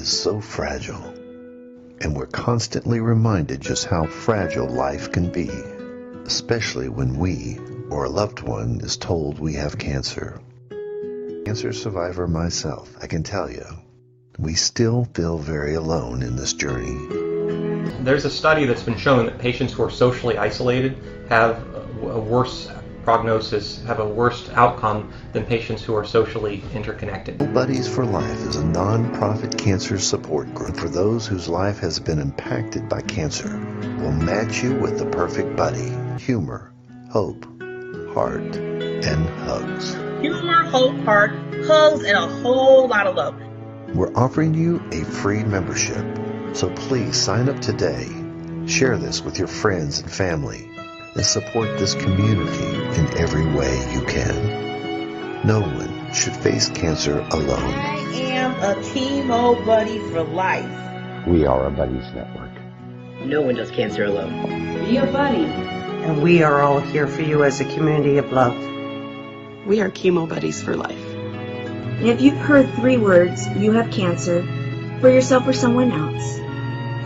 is so fragile, and we're constantly reminded just how fragile life can be, especially when we or a loved one is told we have cancer. Cancer survivor myself, I can tell you, we still feel very alone in this journey. There's a study that's been shown that patients who are socially isolated have a worse prognosis, have a worse outcome than patients who are socially interconnected. Buddies for Life is a non-profit cancer support group for those whose life has been impacted by cancer. We'll match you with the perfect buddy. Humor, hope, heart, and hugs. Humor, hope, heart, hugs, and a whole lot of love. We're offering you a free membership, so please sign up today. Share this with your friends and family, and support this community in every way you can. No one should face cancer alone. I am a chemo buddy for life. We are a buddies network. No one does cancer alone. Be a buddy. And we are all here for you as a community of love. We are chemo buddies for life. And if you've heard 3 words, you have cancer, for yourself or someone else,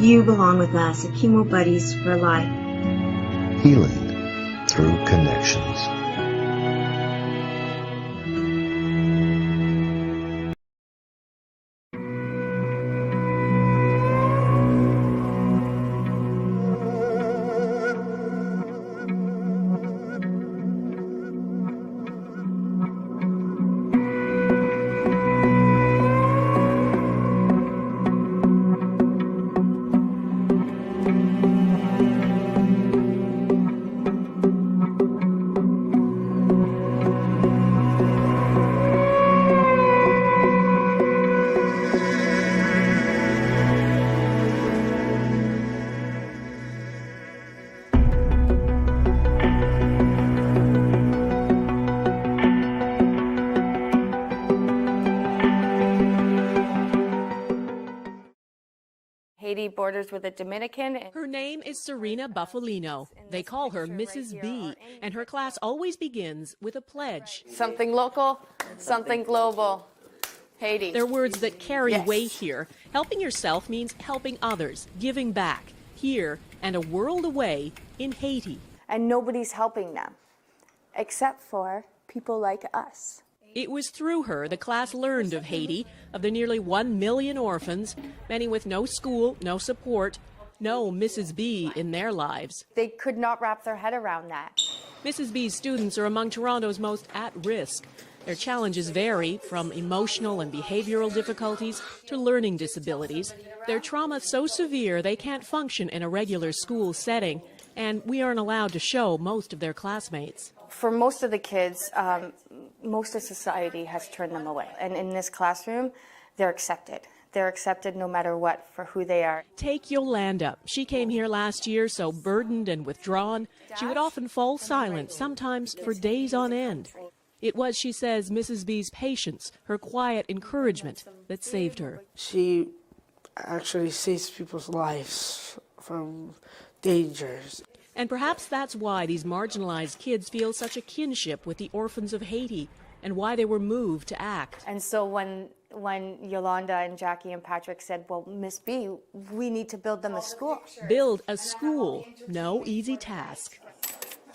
you belong with us at Chemo Buddies for Life. Healing through connections. Haiti borders with the Dominican. Her name is Serena Buffalino. They call her Mrs. B, and her class always begins with a pledge. Something local, something global. Haiti. They're words that carry weight here. Helping yourself means helping others, giving back, here and a world away in Haiti. And nobody's helping them, except for people like us. It was through her the class learned of Haiti, of the nearly 1 million orphans, many with no school, no support, no Mrs. B in their lives. They could not wrap their head around that. Mrs. B's students are among Toronto's most at risk. Their challenges vary from emotional and behavioral difficulties to learning disabilities. Their trauma is so severe they can't function in a regular school setting, and we aren't allowed to show most of their classmates. For most of the kids, most of society has turned them away. And in this classroom, they're accepted. They're accepted no matter what for who they are. Take Yolanda. She came here last year so burdened and withdrawn, she would often fall silent, sometimes for days on end. It was, she says, Mrs. B's patience, her quiet encouragement, that saved her. She actually saves people's lives from dangers. And perhaps that's why these marginalized kids feel such a kinship with the orphans of Haiti, and why they were moved to act. And so when Yolanda and Jackie and Patrick said, well, Miss B, we need to build them a school. Build a school, no easy task.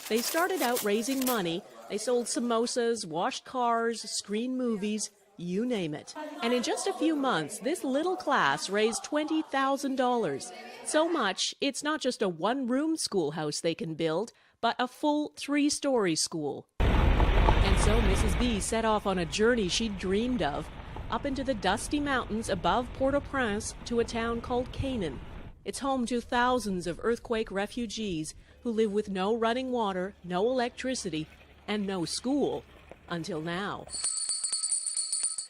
They started out raising money. They sold samosas, washed cars, screened movies, you name it. And in just a few months, this little class raised $20,000. So much, it's not just a one-room schoolhouse they can build, but a full 3-story school. And so Mrs. B set off on a journey she'd dreamed of, up into the dusty mountains above Port-au-Prince to a town called Canaan. It's home to thousands of earthquake refugees who live with no running water, no electricity, and no school, until now.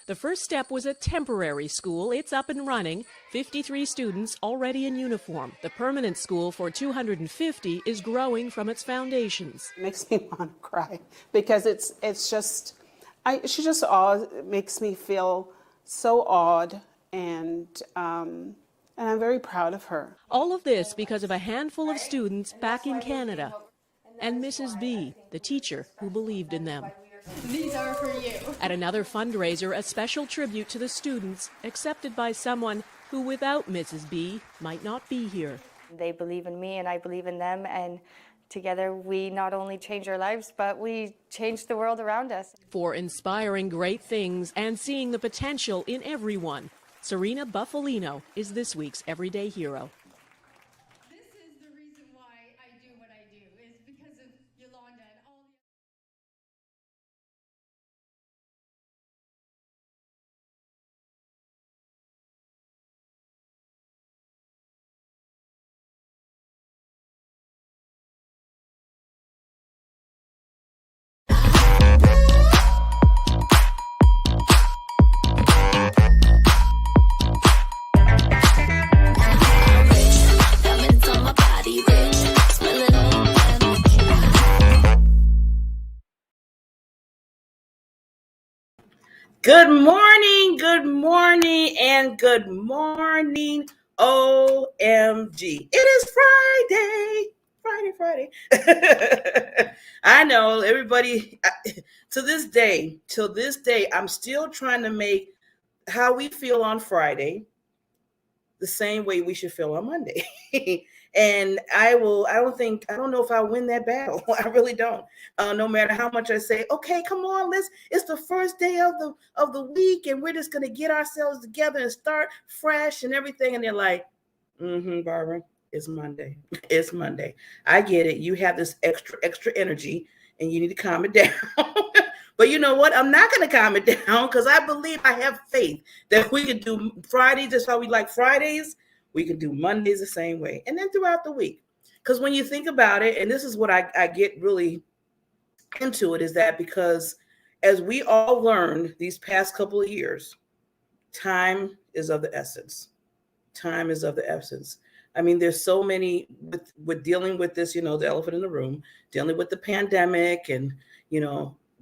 The first step was a temporary school. It's up and running. 53 students already in uniform. The permanent school for 250 is growing from its foundations. It makes me want to cry because she just makes me feel so awed, and I'm very proud of her. All of this because of a handful of students back in Canada and Mrs. B, the teacher who believed in them. These are for you. At another fundraiser, a special tribute to the students, accepted by someone who, without Mrs. B, might not be here. They believe in me and I believe in them, and together we not only change our lives, but we change the world around us. For inspiring great things and seeing the potential in everyone, Serena Buffalino is this week's Everyday Hero. This is the reason why I do what I do, is because of Yolanda and all the... Good morning, and good morning, OMG. It is Friday. I know everybody, till this day, I'm still trying to make how we feel on Friday the same way we should feel on Monday. And I don't know if I'll win that battle. I really don't. No matter how much I say, okay, come on, it's the first day of the week and we're just going to get ourselves together and start fresh and everything. And they're like, Barbara, it's Monday. It's Monday. I get it. You have this extra energy and you need to calm it down. But you know what? I'm not going to calm it down because I believe, I have faith that we can do Fridays just how we like Fridays. We can do Mondays the same way. And then throughout the week. Because when you think about it, and this is what I get really into it, is that because as we all learned these past couple of years, time is of the essence. Time is of the essence. I mean, there's so many with dealing with this, the elephant in the room, dealing with the pandemic and,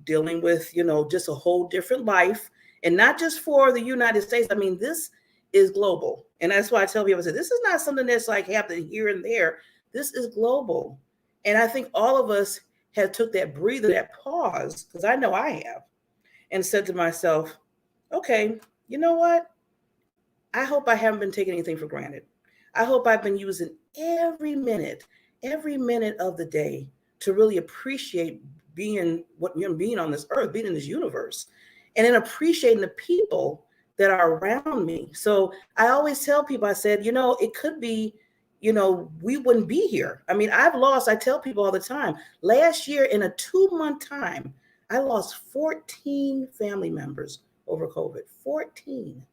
dealing with, just a whole different life. And not just for the United States. I mean, this is global. And that's why I tell people, I say, this is not something that's like happening here and there. This is global. And I think all of us have took that breather, that pause, because I know I have, and said to myself, okay, you know what? I hope I haven't been taking anything for granted. I hope I've been using every minute of the day to really appreciate being on this earth, being in this universe, and then appreciating the people that are around me. So I always tell people, I said, it could be, we wouldn't be here. I mean, I tell people all the time, last year in a 2-month time, I lost 14 family members over COVID. 14.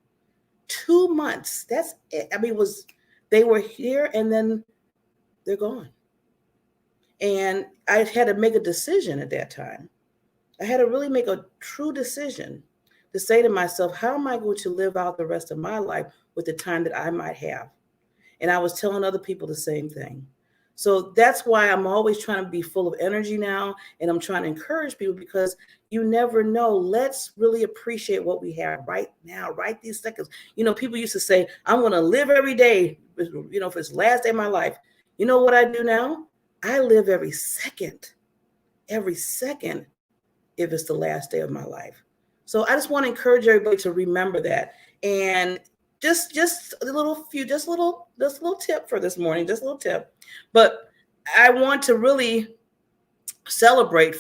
2 months. That's it. I mean, they were here and then they're gone. And I had to make a decision at that time. I had to really make a true decision to say to myself, how am I going to live out the rest of my life with the time that I might have? And I was telling other people the same thing. So that's why I'm always trying to be full of energy now. And I'm trying to encourage people, because you never know. Let's really appreciate what we have right now, right these seconds. People used to say, I'm going to live every day, for this last day of my life. You know what I do now? I live every second if it's the last day of my life. So I just want to encourage everybody to remember that. And just a little tip for this morning, just a little tip. But I want to really celebrate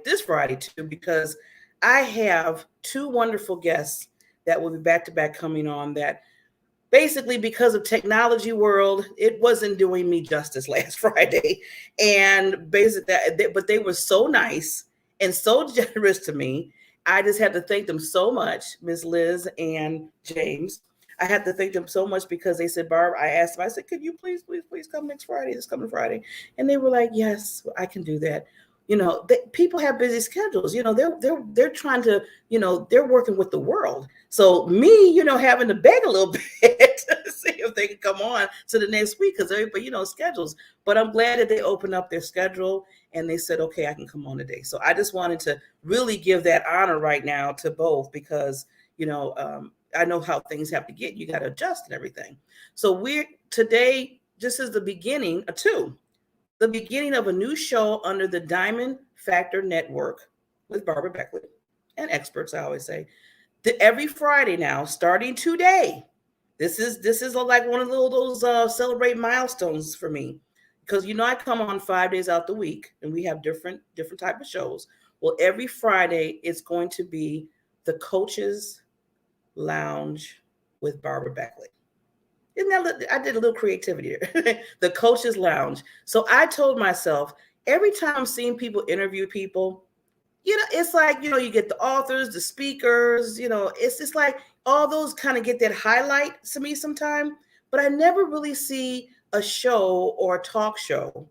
this Friday too, because I have 2 wonderful guests that will be back to back coming on, that basically, because of technology world, it wasn't doing me justice last Friday. And basically, but they were so nice and so generous to me. I just had to thank them so much, Miss Liz and James. I had to thank them so much because they said, Barb, I asked them, I said, could you please come next Friday, this coming Friday? And they were like, yes, I can do that. People have busy schedules. They're trying to, they're working with the world. So me, having to beg a little bit to see if they can come on to the next week, because everybody, schedules. But I'm glad that they opened up their schedule and they said, okay, I can come on today. So I just wanted to really give that honor right now to both, because, I know how things have to get. You got to adjust and everything. So today, just as the beginning of a new show under the Diamond Factor Network with Barbara Beckley, and experts, I always say. Every Friday now, starting today, this is like one of those celebrate milestones for me, because I come on 5 days out the week, and we have different type of shows. Well, every Friday it's going to be the Coaches Lounge with Barbara Beckley. Isn't that, I did a little creativity there. The Coaches Lounge. So I told myself, every time I'm seeing people interview people, it's like, you get the authors, the speakers, it's just like all those kind of get that highlight to me sometime, but I never really see a show or a talk show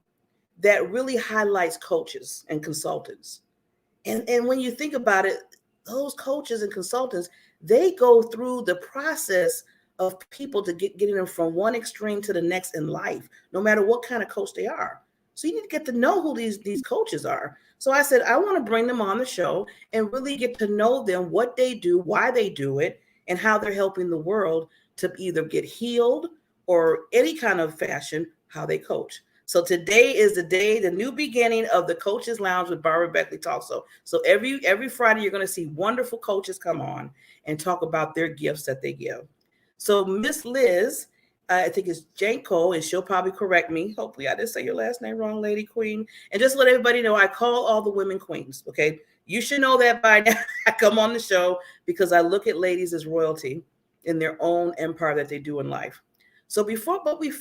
that really highlights coaches and consultants. And when you think about it, those coaches and consultants, they go through the process of people to getting them from one extreme to the next in life, no matter what kind of coach they are. So you need to get to know who these coaches are. So I said, I want to bring them on the show and really get to know them, what they do, why they do it, and how they're helping the world to either get healed or any kind of fashion, how they coach. So today is the day, the new beginning of the Coaches Lounge with Barbara Beckley Talk. So every Friday, you're going to see wonderful coaches come on and talk about their gifts that they give. So Miss Liz, I think it's Jakoi, and she'll probably correct me. Hopefully I didn't say your last name wrong, Lady Queen. And just let everybody know, I call all the women queens, okay? You should know that by now. I come on the show because I look at ladies as royalty in their own empire that they do in life. So before we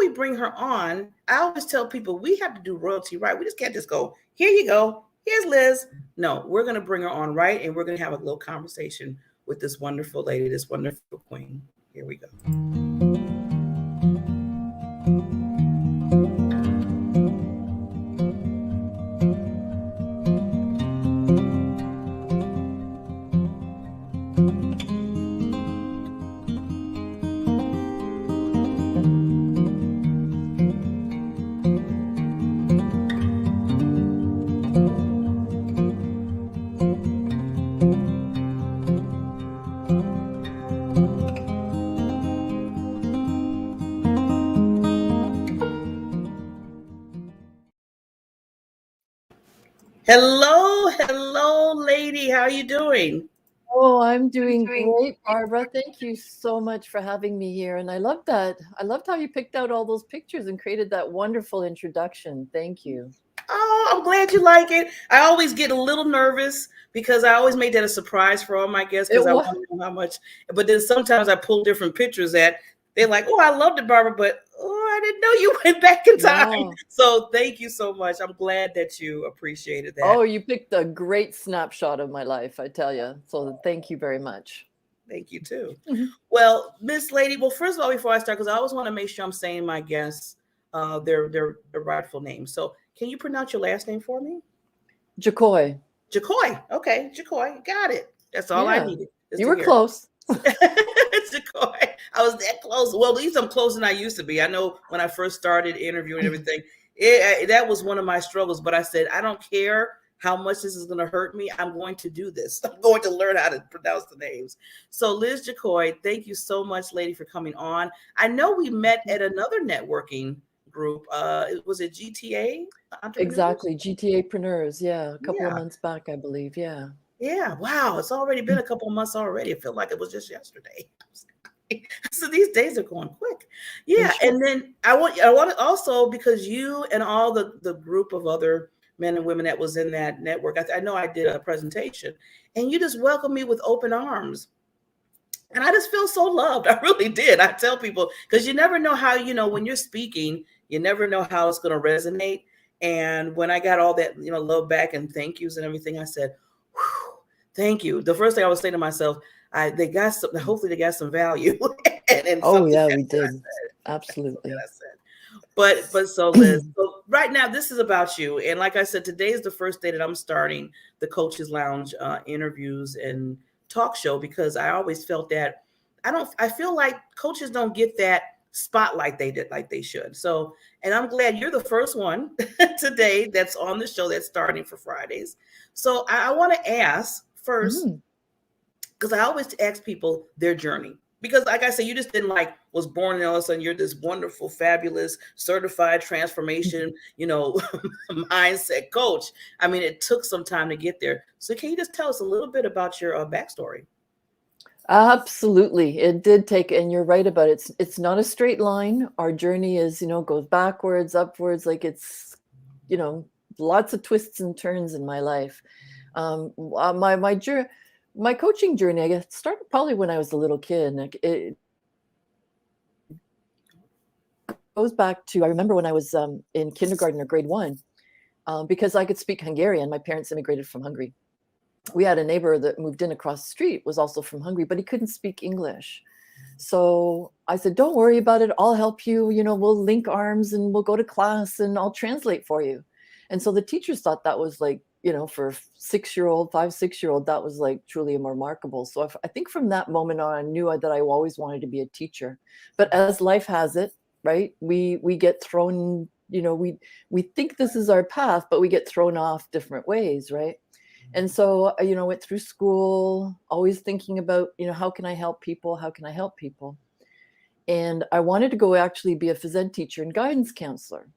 bring her on, I always tell people we have to do royalty right. We just can't just go, here you go, here's Liz. No, we're going to bring her on right, and we're going to have a little conversation with this wonderful lady, this wonderful queen. Here we go. Hello, lady. How are you doing? Oh, I'm doing great, Barbara. Thank you so much for having me here. And I love that. I loved how you picked out all those pictures and created that wonderful introduction. Thank you. Oh, I'm glad you like it. I always get a little nervous because I always make that a surprise for all my guests because I want to know how much. But then sometimes I pull different pictures that they're like, oh, I loved it, Barbara, but I didn't know you went back in time. Wow. So thank you so much. I'm glad that you appreciated that. Oh, you picked a great snapshot of my life, I tell you. So thank you very much. Thank you too. Well, Miss Lady, first of all, before I start, because I always want to make sure I'm saying my guests their rightful name. So can you pronounce your last name for me? Jakoi. Jakoi. Okay, Jakoi. Got it. That's all I needed. You were close. Jakoi. I was that close. Well, at least I'm closer than I used to be. I know when I first started interviewing everything, that was one of my struggles. But I said, I don't care how much this is going to hurt me. I'm going to do this. I'm going to learn how to pronounce the names. So Liz Jakoi, thank you so much, lady, for coming on. I know we met at another networking group. Was it GTA? Exactly. GTApreneurs. Yeah. A couple of months back, I believe. Yeah. Yeah. Wow. It's already been a couple of months already. I feel like it was just yesterday. So these days are going quick. Yeah. And then I want to also, because you and all the group of other men and women that was in that network, I know I did a presentation and you just welcomed me with open arms. And I just feel so loved. I really did. I tell people, because you never know how, when you're speaking, you never know how it's going to resonate. And when I got all that, love back and thank yous and everything, I said, thank you. The first thing I was saying to myself, they got some, hopefully they got some value. and oh yeah, we did. Absolutely. But so Liz, so right now this is about you. And like I said, today is the first day that I'm starting the Coaches Lounge interviews and talk show, because I always felt that I feel like coaches don't get that spotlight they should. So, and I'm glad you're the first one today that's on the show that's starting for Fridays. So I want to ask first, because I always ask people their journey, Because like I said, you just didn't was born and all of a sudden you're this wonderful, fabulous, certified transformation, mindset coach. I mean, it took some time to get there. So can you just tell us a little bit about your backstory? Absolutely. It did take, and you're right about it. It's not a straight line. Our journey is, goes backwards, upwards, like it's, lots of twists and turns in my life. My coaching journey, I guess, started probably when I was a little kid. And it goes back to, I remember when I was in kindergarten or grade 1, because I could speak Hungarian. My parents immigrated from Hungary. We had a neighbor that moved in across the street, was also from Hungary, but he couldn't speak English. So I said, don't worry about it. I'll help you. We'll link arms and we'll go to class and I'll translate for you. And so the teachers thought that was like, for a 5, 6-year-old, that was like truly remarkable. So I think from that moment on, I knew that I always wanted to be a teacher. But as life has it, right, we get thrown, we think this is our path, but we get thrown off different ways, right? And so, went through school, always thinking about, how can I help people? How can I help people? And I wanted to go actually be a phys ed teacher and guidance counselor.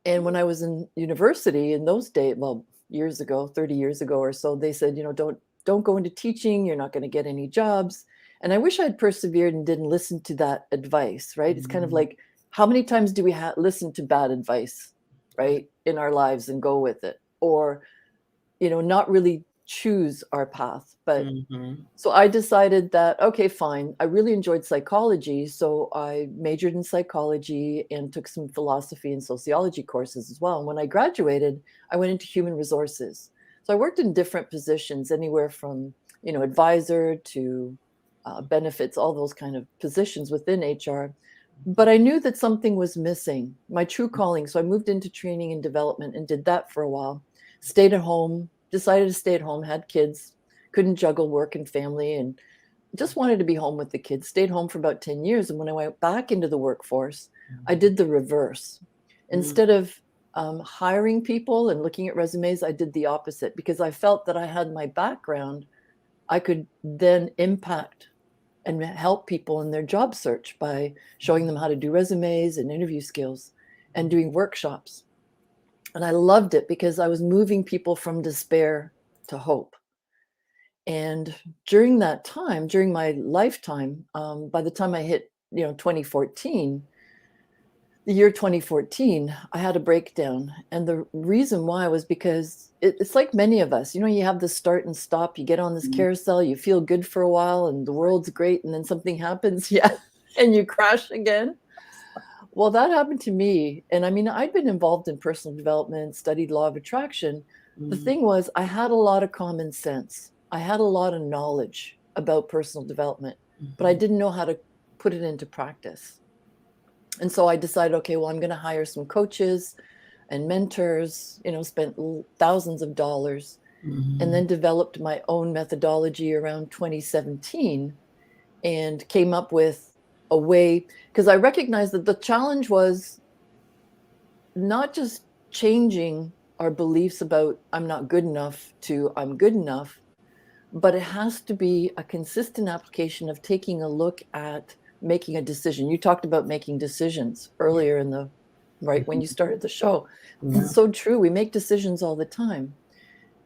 And when I was in university in those days, well, years ago, 30 years ago or so, they said, don't go into teaching. You're not going to get any jobs. And I wish I'd persevered and didn't listen to that advice, right? It's kind of like, how many times do we listen to bad advice, right, in our lives and go with it? Or not really choose our path. But so I decided that, okay, fine. I really enjoyed psychology. So I majored in psychology and took some philosophy and sociology courses as well. And when I graduated, I went into human resources. So I worked in different positions, anywhere from, advisor to benefits, all those kind of positions within HR. But I knew that something was missing, my true calling. So I moved into training and development and did that for a while. Stayed at home, decided to stay at home, had kids, couldn't juggle work and family, and just wanted to be home with the kids. Stayed home for about 10 years. And when I went back into the workforce, I did the reverse. Instead of hiring people and looking at resumes, I did the opposite because I felt that I had my background. I could then impact and help people in their job search by showing them how to do resumes and interview skills and doing workshops. And I loved it because I was moving people from despair to hope. And during that time, during my lifetime, by the time I hit, 2014, the year 2014, I had a breakdown. And the reason why was because it's like many of us, you have the start and stop, you get on this carousel, you feel good for a while and the world's great. And then something happens, and you crash again. Well, that happened to me. And I mean, I'd been involved in personal development, studied law of attraction. The thing was, I had a lot of common sense. I had a lot of knowledge about personal development, but I didn't know how to put it into practice. And so I decided, okay, well, I'm going to hire some coaches and mentors, spent thousands of dollars, and then developed my own methodology around 2017 and came up with a way, because I recognized that the challenge was not just changing our beliefs about I'm not good enough to I'm good enough, but it has to be a consistent application of taking a look at making a decision. You talked about making decisions earlier when you started the show. It's so true. We make decisions all the time.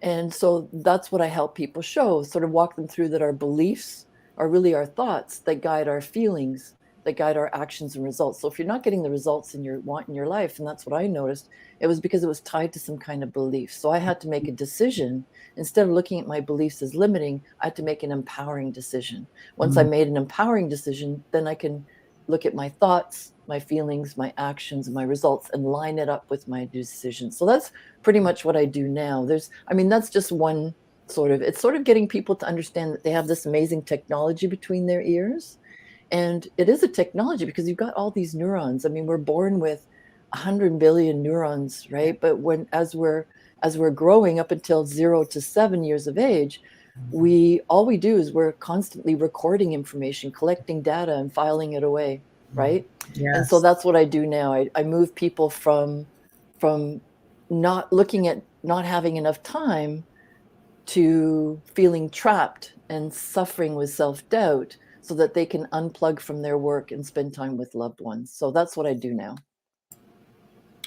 And so that's what I help people show, sort of walk them through that our beliefs are really our thoughts that guide our feelings, that guide our actions and results. So if you're not getting the results in your life, and that's what I noticed, it was because it was tied to some kind of belief. So I had to make a decision. Instead of looking at my beliefs as limiting, I had to make an empowering decision. Once I made an empowering decision, then I can look at my thoughts, my feelings, my actions, and my results and line it up with my decisions. So that's pretty much what I do now. That's just one it's sort of getting people to understand that they have this amazing technology between their ears. And it is a technology because you've got all these neurons. I mean, we're born with 100 billion neurons, right? But as we're growing up until 0 to 7 years of age, all we do is we're constantly recording information, collecting data and filing it away, right? Yes. And so that's what I do now. I move people from not looking at not having enough time to feeling trapped and suffering with self-doubt so that they can unplug from their work and spend time with loved ones. So that's what I do now.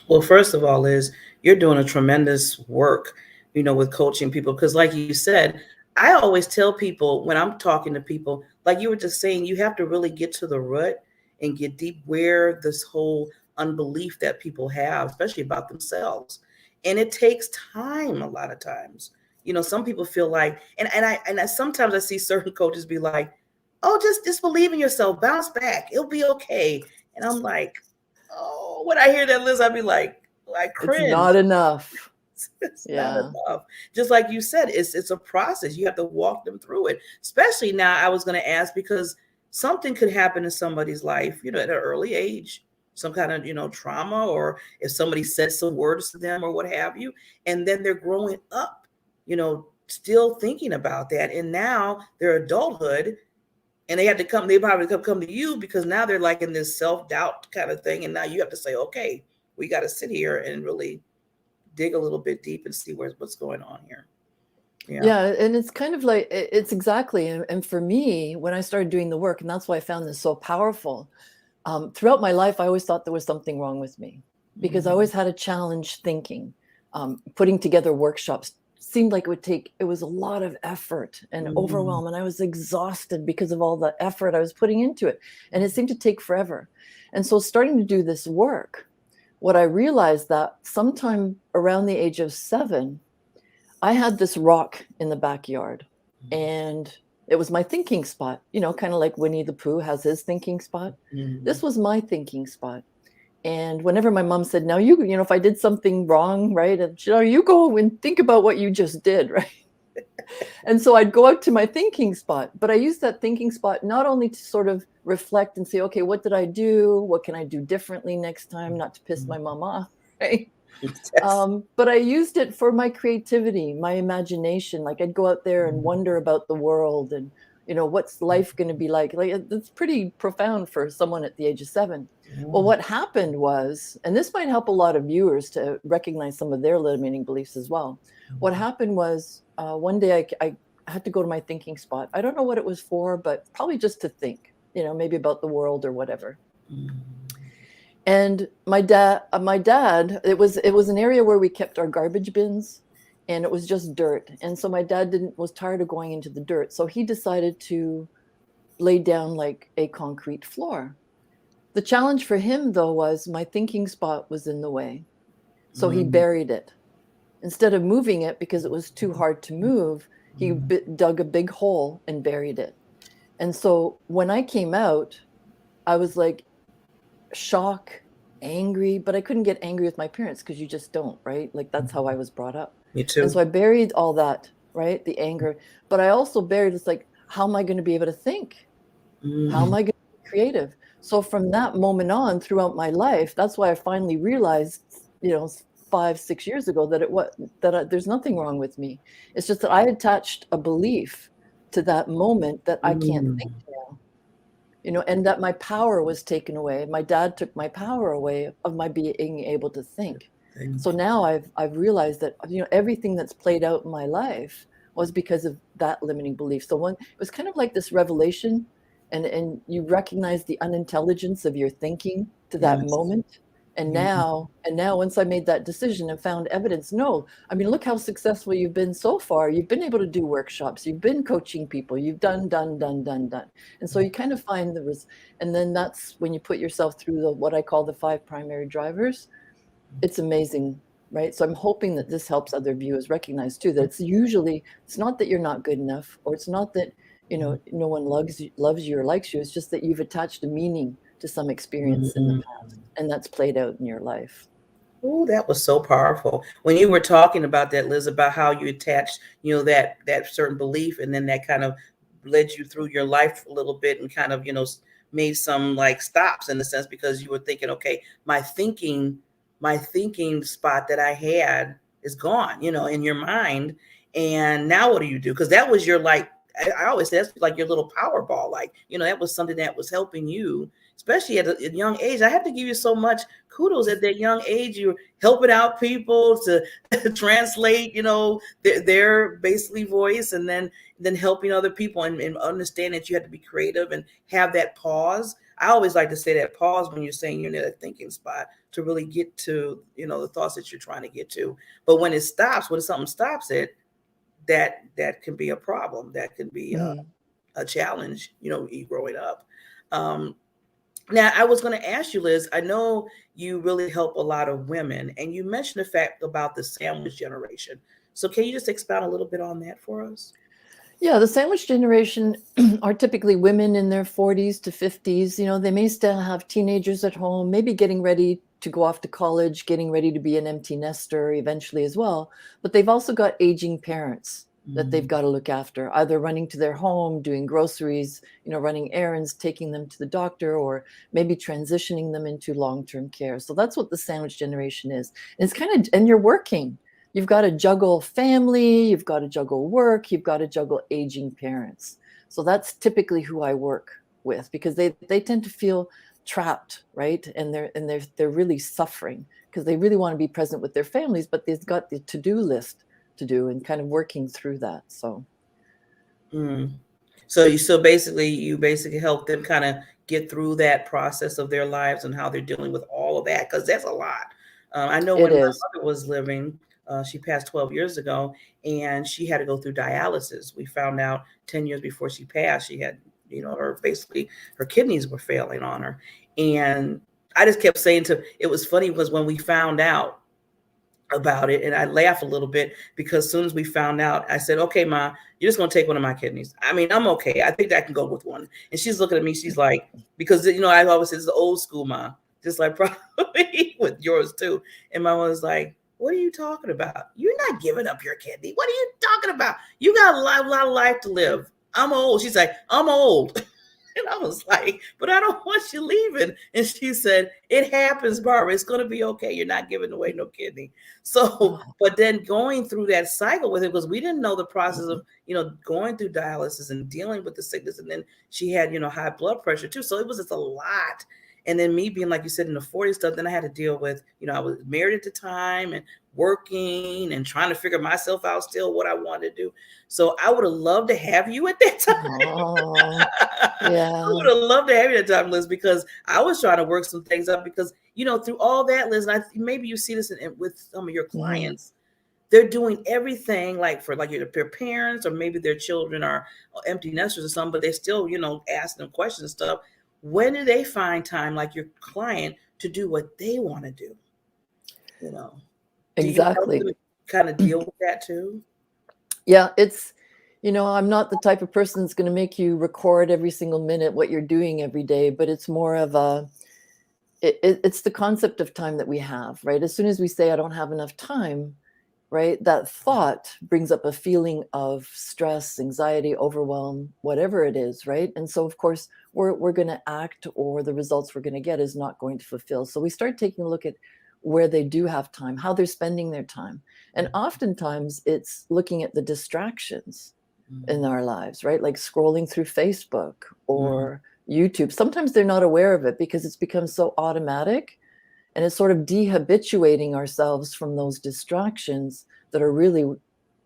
Well, first of all, Liz, you're doing a tremendous work, with coaching people. Because like you said, I always tell people when I'm talking to people, like you were just saying, you have to really get to the root and get deep where this whole unbelief that people have, especially about themselves. And it takes time a lot of times. Some people feel like, and I sometimes I see certain coaches be like, oh, just believe in yourself, bounce back, it'll be okay. And I'm like, oh, when I hear that, Liz, I'd be like, I cringe. It's not enough. It's not enough. Just like you said, it's a process. You have to walk them through it. Especially now, I was going to ask because something could happen in somebody's life, at an early age, some kind of, trauma, or if somebody said some words to them or what have you, and then they're growing up, still thinking about that. And now their adulthood, and they probably come to you because now they're like in this self-doubt kind of thing. And now you have to say, okay, we got to sit here and really dig a little bit deep and see what's going on here. Yeah. And it's kind of like, it's exactly. And for me, when I started doing the work, and that's why I found this so powerful, throughout my life, I always thought there was something wrong with me because I always had a challenge thinking, putting together workshops seemed like it was a lot of effort and overwhelm. And I was exhausted because of all the effort I was putting into it. And it seemed to take forever. And so starting to do this work, what I realized that sometime around the age of 7, I had this rock in the backyard and it was my thinking spot, kind of like Winnie the Pooh has his thinking spot. This was my thinking spot. And whenever my mom said, now if I did something wrong, right, and you go and think about what you just did, right? And so I'd go out to my thinking spot, but I used that thinking spot not only to sort of reflect and say, okay, what did I do? What can I do differently next time? Not to piss my mom off, right? But I used it for my creativity, my imagination. Like I'd go out there and wonder about the world and, what's life going to be like? Like it's pretty profound for someone at the age of 7. Well, what happened was, and this might help a lot of viewers to recognize some of their limiting beliefs as well. What happened was one day I had to go to my thinking spot. I don't know what it was for, but probably just to think, maybe about the world or whatever. And my dad, it was an area where we kept our garbage bins and it was just dirt. And so my dad was tired of going into the dirt. So he decided to lay down like a concrete floor. The challenge for him though was my thinking spot was in the way. So he buried it. Instead of moving it because it was too hard to move, he dug a big hole and buried it. And so when I came out, I was like, shock, angry, but I couldn't get angry with my parents because you just don't, right? Like that's how I was brought up. Me too. And so I buried all that, right? The anger, but I also buried, it's like, how am I going to be able to think? How am I going to be creative? So from that moment on throughout my life, that's why I finally realized, 5-6 years ago that there's nothing wrong with me. It's just that I attached a belief to that moment that I can't think now. And that my power was taken away. My dad took my power away of my being able to think. So now I've realized that, everything that's played out in my life was because of that limiting belief. So it was kind of like this revelation and you recognize the unintelligence of your thinking to that moment. And now once I made that decision and found evidence, look how successful you've been so far. You've been able to do workshops. You've been coaching people. You've done. And so you kind of find and then that's when you put yourself through what I call the 5 primary drivers. It's amazing, right? So I'm hoping that this helps other viewers recognize too, that it's not that you're not good enough, or it's not that, no one loves you or likes you. It's just that you've attached a meaning to some experience in the past, and that's played out in your life. Oh, that was so powerful. When you were talking about that, Liz, about how you attached, that certain belief, and then that kind of led you through your life a little bit and kind of, made some like stops in the sense because you were thinking, okay, my thinking spot that I had is gone, in your mind. And now what do you do? Because that was your, like, I always say that's like your little power ball. Like, that was something that was helping you especially at a young age. I have to give you so much kudos at that young age. You're helping out people to translate, their basically voice, and then helping other people and understand that you have to be creative and have that pause. I always like to say that pause when you're saying you're in that thinking spot to really get to, the thoughts that you're trying to get to. But when something stops it, that can be a problem. That can be a challenge, growing up. Now, I was going to ask you, Liz, I know you really help a lot of women, and you mentioned the fact about the sandwich generation. So can you just expound a little bit on that for us? Yeah, the sandwich generation are typically women in their 40s to 50s. They may still have teenagers at home, maybe getting ready to go off to college, getting ready to be an empty nester eventually as well. But they've also got aging parents that they've got to look after, either running to their home, doing groceries, running errands, taking them to the doctor, or maybe transitioning them into long-term care. So that's what the sandwich generation is. And it's and you're working. You've got to juggle family, you've got to juggle work, you've got to juggle aging parents. So that's typically who I work with, because they tend to feel trapped, right? And they're really suffering because they really want to be present with their families, but they've got the to-do list to do and kind of working through that. So So basically you help them kind of get through that process of their lives and how they're dealing with all of that, because that's a lot. I know when my mother was living, she passed 12 years ago, and she had to go through dialysis. We found out 10 years before she passed, she had, her kidneys were failing on her. And I just kept saying it was funny because when we found out about it, and I laugh a little bit because as soon as we found out, I said, okay, Ma, you're just going to take one of my kidneys. I mean, I'm okay. I think I can go with one. And she's looking at me. She's like, because, I always say it's the old school, Ma, just like probably with yours too. And my mother's like, what are you talking about? You're not giving up your kidney. What are you talking about? You got a lot of life to live. I'm old. She's like, I'm old. And I was like, but I don't want you leaving. And she said, it happens, Barbara. It's going to be okay. You're not giving away no kidney. So, but then going through that cycle with it, because we didn't know the process of, going through dialysis and dealing with the sickness. And then she had, high blood pressure too. So it was just a lot. And then me being, like you said, in the 40s stuff, then I had to deal with, I was married at the time and working and trying to figure myself out still what I wanted to do. So I would have loved to have you at that time. Yeah. I would have loved to have you at that time, Liz, because I was trying to work some things up because, through all that, Liz, and maybe you see this with some of your clients, they're doing everything for their parents, or maybe their children are empty nesters or something, but they're still, asking them questions and stuff. When do they find time, like your client, to do what they want to do? Exactly. Do you help them kind of deal with that too? Yeah, it's, I'm not the type of person that's going to make you record every single minute what you're doing every day, but it's more of it's the concept of time that we have, right? As soon as we say, I don't have enough time, right? That thought brings up a feeling of stress, anxiety, overwhelm, whatever it is, right? And so, of course, we're going to act, or the results we're going to get is not going to fulfill. So we start taking a look at where they do have time, how they're spending their time. And oftentimes it's looking at the distractions in our lives, right? Like scrolling through Facebook or YouTube. Sometimes they're not aware of it because it's become so automatic, and it's sort of dehabituating ourselves from those distractions that are really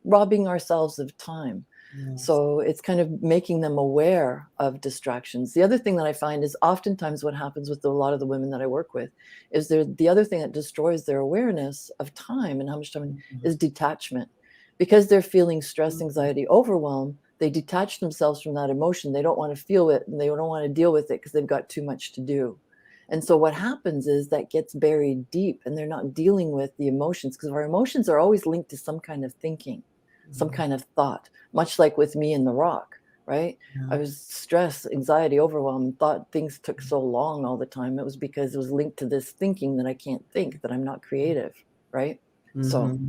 robbing ourselves of time. Yes. So it's kind of making them aware of distractions. The other thing that I find is oftentimes what happens with a lot of the women that I work with is the other thing that destroys their awareness of time and how much time is detachment. Because they're feeling stress, anxiety, overwhelm, they detach themselves from that emotion. They don't want to feel it, and they don't want to deal with it because they've got too much to do. And so what happens is that gets buried deep, and they're not dealing with the emotions, because our emotions are always linked to some kind of thinking, some kind of thought, much like with me in the rock, right? I was stressed, anxiety, overwhelm, thought things took so long all the time. It was because it was linked to this thinking that I can't think, that I'm not creative, right? So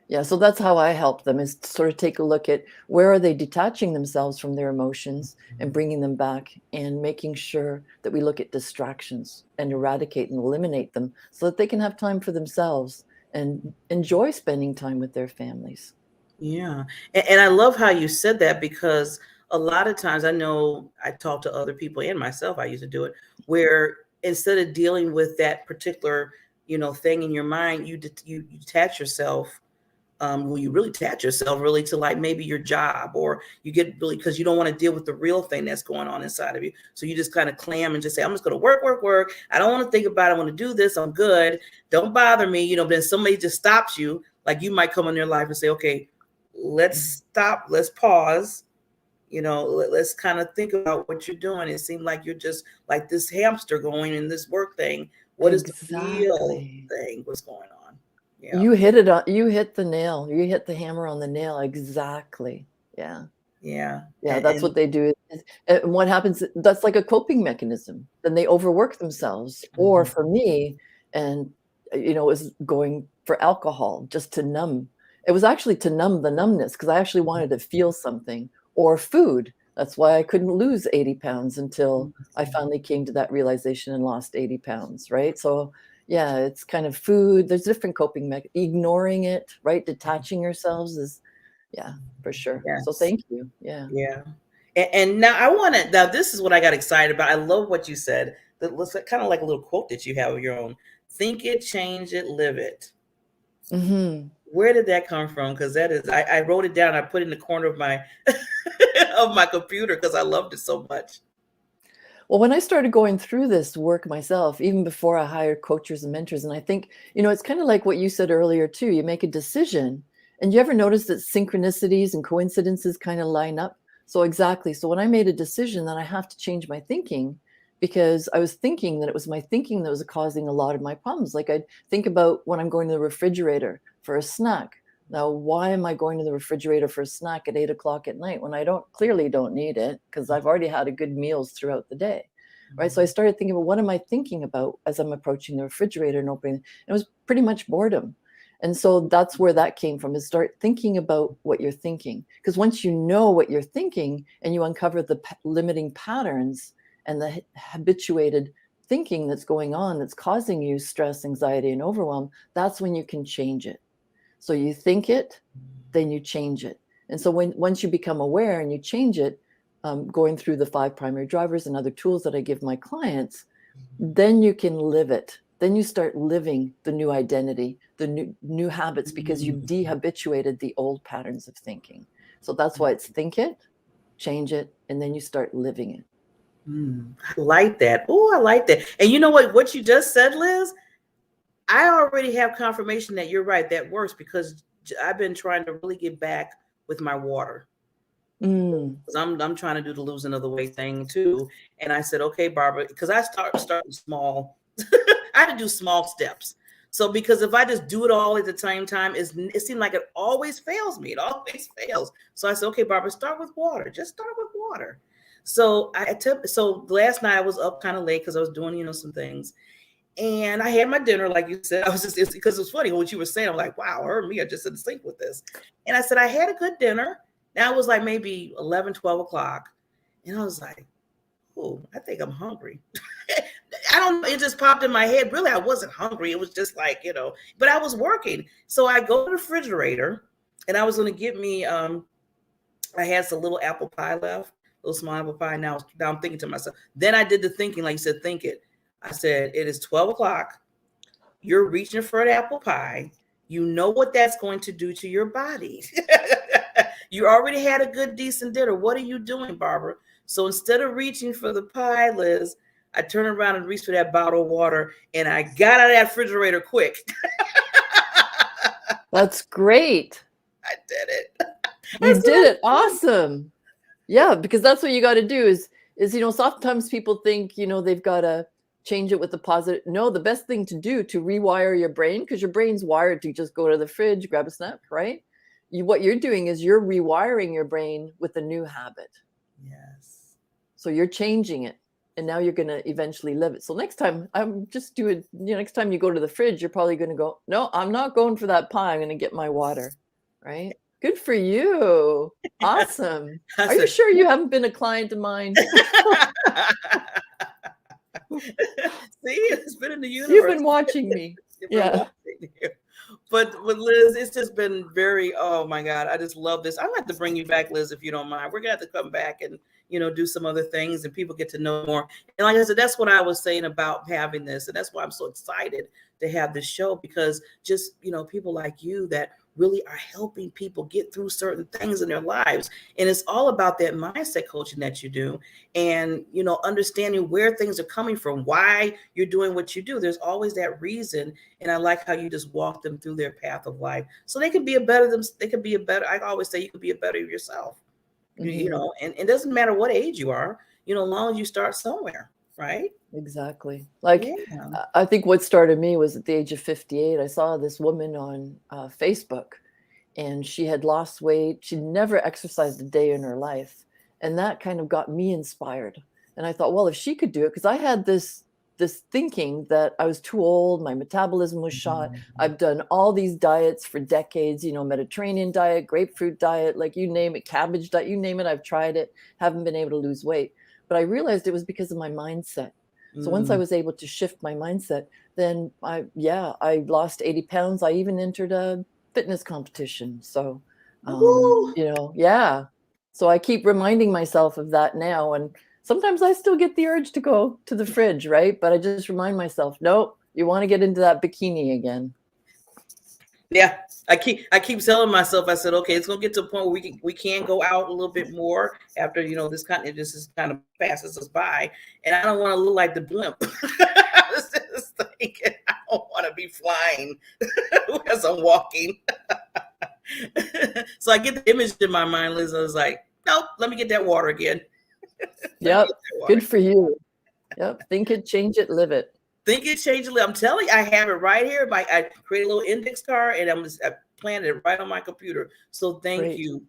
yeah, so that's how I help them, is to sort of take a look at where are they detaching themselves from their emotions and bringing them back, and making sure that we look at distractions and eradicate and eliminate them so that they can have time for themselves and enjoy spending time with their families. Yeah. And I love how you said that, because a lot of times I know I talk to other people and myself, I used to do it, where instead of dealing with that particular, thing in your mind, you detach yourself. Well, you really attach yourself really to like maybe your job, or you get really, because you don't want to deal with the real thing that's going on inside of you. So you just kind of clam and just say, I'm just going to work. I don't want to think about it. I want to do this. I'm good. Don't bother me. But then somebody just stops you. Like you might come in their life and say, okay, let's stop. Let's pause. Let's kind of think about what you're doing. It seemed like you're just like this hamster going in this work thing. What is the real thing? What's going on? Yeah. You hit it on. You hit the nail. You hit the hammer on the nail. Exactly. Yeah. Yeah. That's what they do. And what happens? That's like a coping mechanism. Then they overwork themselves. Or for me, and it was going for alcohol just to numb. It was actually to numb the numbness, because I actually wanted to feel something. Or food. That's why I couldn't lose 80 pounds until I finally came to that realization and lost 80 pounds. Right. So yeah, it's kind of food. There's different coping ignoring it, right? Detaching yourselves is, for sure. Yes. So thank you. Yeah. Yeah. And now now this is what I got excited about. I love what you said. That looks like, kind of like a little quote that you have of your own. Think it, change it, live it. Mm-hmm. Where did that come from? Because that is, I wrote it down. I put it in the corner of my of my computer because I loved it so much. Well, when I started going through this work myself, even before I hired coaches and mentors, and I think, it's kind of like what you said earlier too. You make a decision, and you ever notice that synchronicities and coincidences kind of line up? So exactly. So when I made a decision that I have to change my thinking, because I was thinking that it was my thinking that was causing a lot of my problems. Like I'd think about when I'm going to the refrigerator for a snack. Now, why am I going to the refrigerator for a snack at 8 o'clock at night when I clearly don't need it, because I've already had a good meals throughout the day, right? So I started thinking about what am I thinking about as I'm approaching the refrigerator and opening. It was pretty much boredom. And so that's where that came from, is start thinking about what you're thinking. Because once you know what you're thinking and you uncover the limiting patterns and the habituated thinking that's going on, that's causing you stress, anxiety, and overwhelm, that's when you can change it. So you think it, then you change it. And so once you become aware and you change it, going through the 5 primary drivers and other tools that I give my clients, then you can live it. Then you start living the new identity, the new habits, because you've dehabituated the old patterns of thinking. So that's why it's think it, change it, and then you start living it. I like that. Oh, I like that. And you know what you just said, Liz? I already have confirmation that you're right. That works, because I've been trying to really get back with my water. I'm trying to do the losing of the weight thing too. And I said, okay, Barbara, because I starting small. I had to do small steps. So because if I just do it all at the same time, it seemed like it always fails me. It always fails. So I said, okay, Barbara, start with water. Just start with water. So so last night I was up kind of late because I was doing, some things. And I had my dinner, like you said. I was just, because it was funny what you were saying. I'm like, wow, her and me are just in sync with this. And I said, I had a good dinner. Now it was like maybe 11, 12 o'clock. And I was like, oh, I think I'm hungry. I don't know. It just popped in my head. Really, I wasn't hungry. It was just like, but I was working. So I go to the refrigerator and I was going to get me, I had some little apple pie left, little small apple pie. Now I'm thinking to myself. Then I did the thinking, like you said, think it. I said, it is 12 o'clock. You're reaching for an apple pie. You know what that's going to do to your body. You already had a good, decent dinner. What are you doing, Barbara? So instead of reaching for the pie, Liz, I turned around and reached for that bottle of water, and I got out of that refrigerator quick. That's great. I did it. You did it. Awesome. Yeah, because that's what you got to do is sometimes people think, they've got to change it with the positive. No, the best thing to do to rewire your brain, because your brain's wired to just go to the fridge, grab a snack, right? What you're doing is you're rewiring your brain with a new habit. Yes. So you're changing it, and now you're going to eventually live it. So next time next time you go to the fridge, you're probably going to go, no, I'm not going for that pie. I'm going to get my water, right? Good for you. Awesome. Are you sure you haven't been a client of mine? See, it's been in the universe. You've been watching me. Yeah. But Liz, it's just been very, oh my God, I just love this. I'm going to have to bring you back, Liz, if you don't mind. We're going to have to come back and, do some other things and people get to know more. And like I said, that's what I was saying about having this. And that's why I'm so excited to have this show, because just, people like you that really are helping people get through certain things in their lives. And it's all about that mindset coaching that you do and, understanding where things are coming from, why you're doing what you do. There's always that reason. And I like how you just walk them through their path of life so they can be I always say you can be a better yourself, and it doesn't matter what age you are, as long as you start somewhere. Right. Exactly. Like, I think what started me was at the age of 58. I saw this woman on Facebook, and she had lost weight. She'd never exercised a day in her life. And that kind of got me inspired. And I thought, well, if she could do it, because I had this thinking that I was too old, my metabolism was shot. I've done all these diets for decades, Mediterranean diet, grapefruit diet, like you name it, cabbage diet, you name it. I've tried it, haven't been able to lose weight. But I realized it was because of my mindset. So once I was able to shift my mindset, then I lost 80 pounds. I even entered a fitness competition. So, So I keep reminding myself of that now. And sometimes I still get the urge to go to the fridge, right? But I just remind myself, nope, you want to get into that bikini again. Yeah, I keep telling myself, I said, okay, it's gonna get to a point where we can go out a little bit more after this kind of passes us by, and I don't want to look like the blimp. I was just thinking, I don't want to be flying as I'm walking. So I get the image in my mind, Liz. I was like, nope, let me get that water again. Yep, good for you. Yep, think it, change it, live it. Think it, change it. I'm telling you, I have it right here. I create a little index card and I planted it right on my computer. So thank you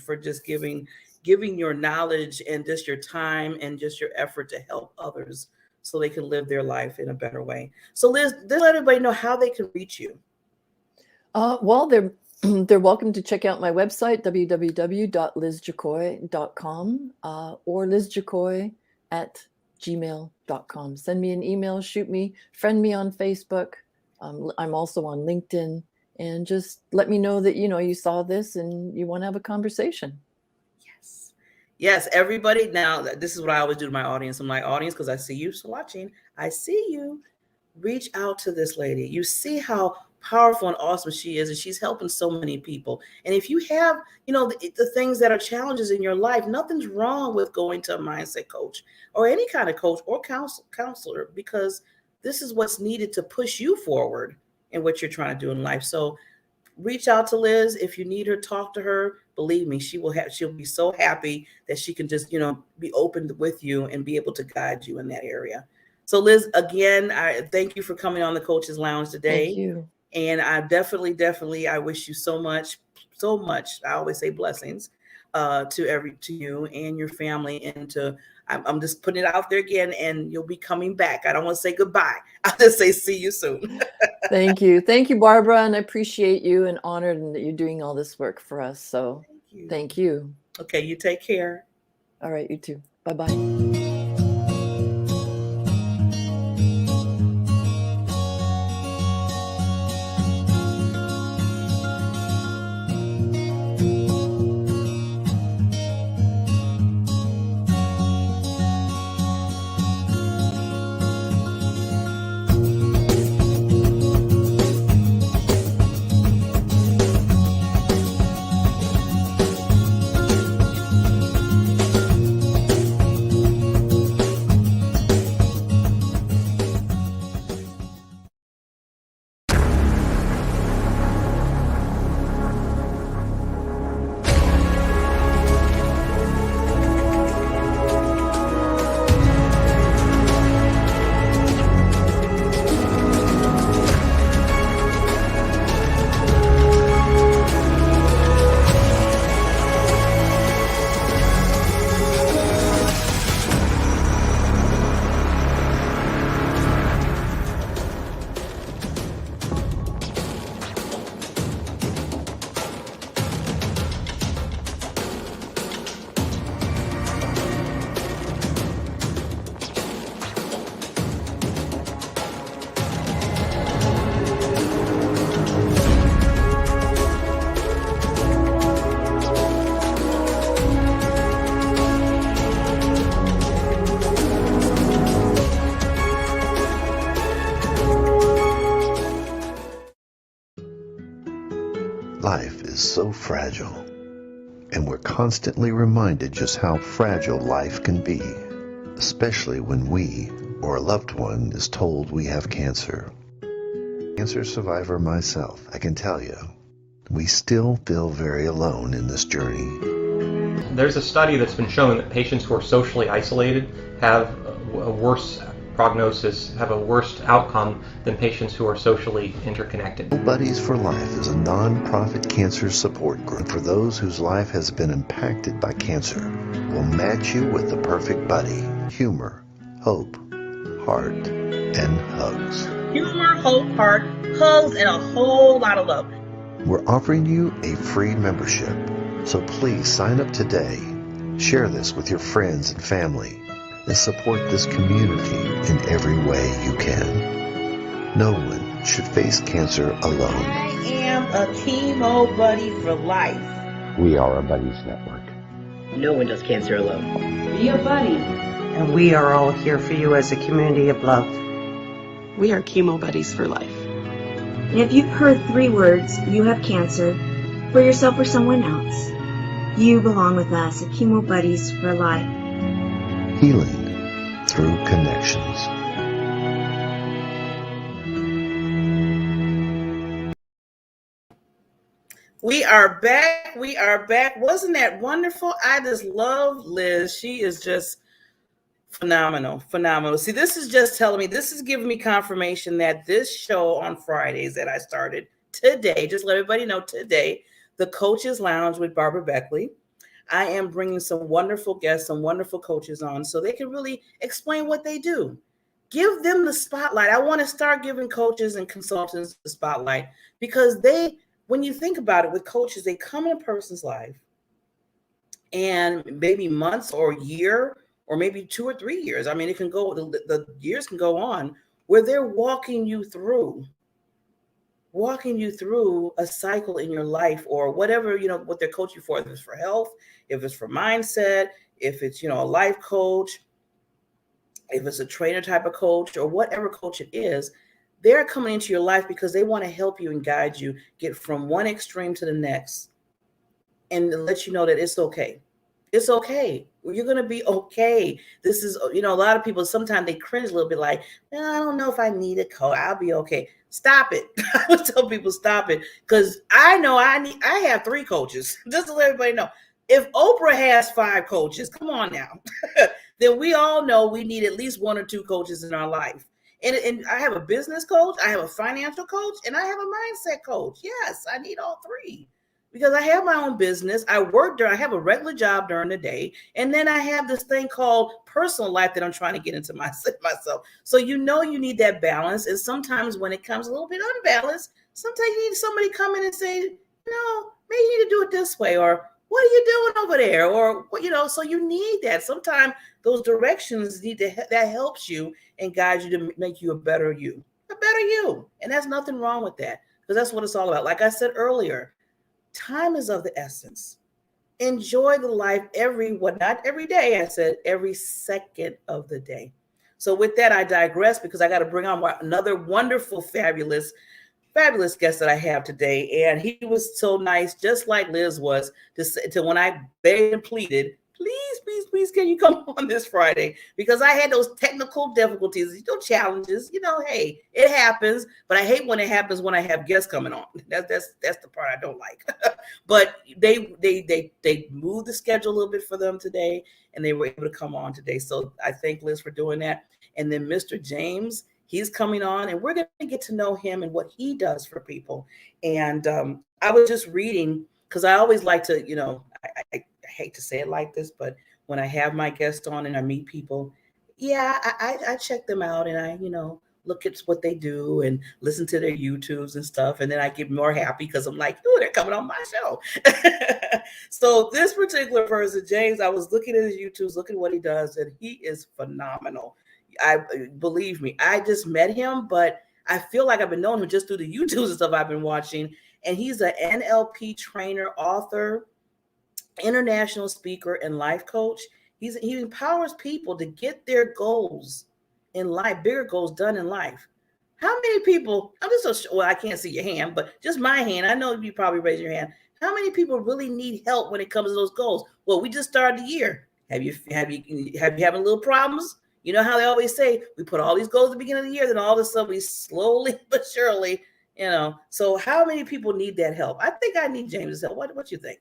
for just giving your knowledge and just your time and just your effort to help others so they can live their life in a better way. So Liz, let everybody know how they can reach you. Well, they're welcome to check out my website, www.lizjakoi.com or lizjakoi@gmail.com. Send me an email, friend me on Facebook. I'm also on LinkedIn, and just let me know that, you saw this and you want to have a conversation. Yes, everybody. Now, this is what I always do to my audience. I'm like, audience, because I see you watching. I see you. Reach out to this lady. You see how powerful and awesome she is, and she's helping so many people. And if you have, the things that are challenges in your life, nothing's wrong with going to a mindset coach or any kind of coach or counselor, because this is what's needed to push you forward in what you're trying to do in life. So reach out to Liz. If you need her, talk to her. Believe me, she'll be so happy that she can just, be open with you and be able to guide you in that area. So Liz, again, I thank you for coming on the Coach's Lounge today. Thank you. And I definitely, I wish you so much. I always say blessings to you and your family. And I'm just putting it out there again, and you'll be coming back. I don't want to say goodbye. I'll just say see you soon. Thank you, Barbara, and I appreciate you and honored that you're doing all this work for us. So thank you. Okay, you take care. All right, you too. Bye-bye. Life is so fragile, and we're constantly reminded just how fragile life can be, especially when we or a loved one is told we have cancer. Cancer survivor myself, I can tell you, we still feel very alone in this journey. There's a study that's been showing that patients who are socially isolated have a worse prognosis, have a worse outcome than patients who are socially interconnected. Buddies for Life is a non-profit cancer support group for those whose life has been impacted by cancer. We'll match you with the perfect buddy. Humor, hope, heart, and hugs. Humor, hope, heart, hugs, and a whole lot of love. We're offering you a free membership, so please sign up today. Share this with your friends and family, and support this community in every way you can. No one should face cancer alone. I am a chemo buddy for life. We are a buddies network. No one does cancer alone. Be a buddy. And we are all here for you as a community of love. We are chemo buddies for life. And if you've heard 3 words, you have cancer, for yourself or someone else, you belong with us at Chemo Buddies for Life. Healing through connections. We are back. We are back. Wasn't that wonderful? I just love Liz. She is just phenomenal. Phenomenal. See, this is just telling me, this is giving me confirmation that this show on Fridays that I started today, just let everybody know today, the Coaches Lounge with Barbara Beckley. I am bringing some wonderful guests, some wonderful coaches on so they can really explain what they do. Give them the spotlight. I want to start giving coaches and consultants the spotlight because they, when you think about it with coaches, they come in a person's life and maybe months or a year or maybe 2 or 3 years. I mean, it can go, the years can go on where they're walking you through a cycle in your life or whatever, what they're coaching for, if it's for health, if it's for mindset, if it's, a life coach, if it's a trainer type of coach or whatever coach it is, they're coming into your life because they want to help you and guide you, get from one extreme to the next and let you know that it's okay. It's okay. You're going to be okay. This is, a lot of people, sometimes they cringe a little bit like, I don't know if I need a coach. I'll be okay. Stop it. I would tell people stop it because I know I have 3 coaches. Just to let everybody know. If Oprah has 5 coaches, come on now, then we all know we need at least 1 or 2 coaches in our life. And I have a business coach, I have a financial coach, and I have a mindset coach. Yes, I need all 3. Because I have my own business. I have a regular job during the day. And then I have this thing called personal life that I'm trying to get into myself. So you need that balance. And sometimes when it comes a little bit unbalanced, sometimes you need somebody to come in and say, maybe you need to do it this way. Or what are you doing over there? Or, so you need that. Sometimes those directions that helps you and guides you to make you a better you. And there's nothing wrong with that. Because that's what it's all about. Like I said earlier, time is of the essence. Enjoy the life not every day, I said every second of the day. So with that, I digress because I got to bring on another wonderful, fabulous guest that I have today. And he was so nice, just like Liz was, to when I begged and pleaded, please, can you come on this Friday? Because I had those technical difficulties, challenges, hey, it happens, but I hate when it happens when I have guests coming on. That's the part I don't like. But they moved the schedule a little bit for them today, and they were able to come on today. So I thank Liz for doing that. And then Mr. James, he's coming on, and we're going to get to know him and what he does for people. And I was just reading, because I always like to, I hate to say it like this, but when I have my guests on and I meet people, I check them out and I, look at what they do and listen to their YouTubes and stuff. And then I get more happy because I'm like, they're coming on my show. So this particular person, James, I was looking at his YouTubes, looking at what he does, and he is phenomenal. Believe me, I just met him, but I feel like I've been knowing him just through the YouTubes and stuff I've been watching. And he's an NLP trainer, author, international speaker, and life coach. He empowers people to get their goals in life, bigger goals done in life. How many people, I'm just well, I can't see your hand, but just my hand. I know you probably raise your hand. How many people really need help when it comes to those goals? Well, we just started the year. Have you having little problems? You know how they always say we put all these goals at the beginning of the year, then all of a sudden we slowly but surely, So how many people need that help? I think I need James's help. What you think?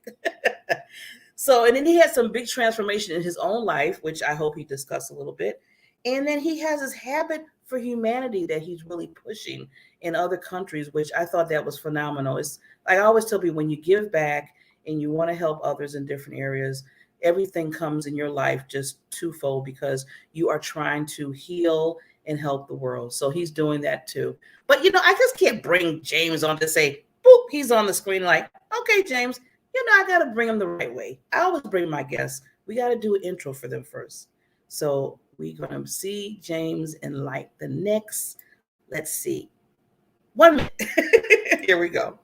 So, and then he had some big transformation in his own life, which I hope he discussed a little bit. And then he has this habit for humanity that he's really pushing in other countries, which I thought that was phenomenal. It's like I always tell people, when you give back and you want to help others in different areas, everything comes in your life just twofold because you are trying to heal and help the world. So he's doing that too. But, I just can't bring James on to say, boop, he's on the screen like, okay, James, I got to bring them the right way. I always bring my guests. We got to do an intro for them first. So we're going to see James in like the next, let's see, 1 minute. Here we go.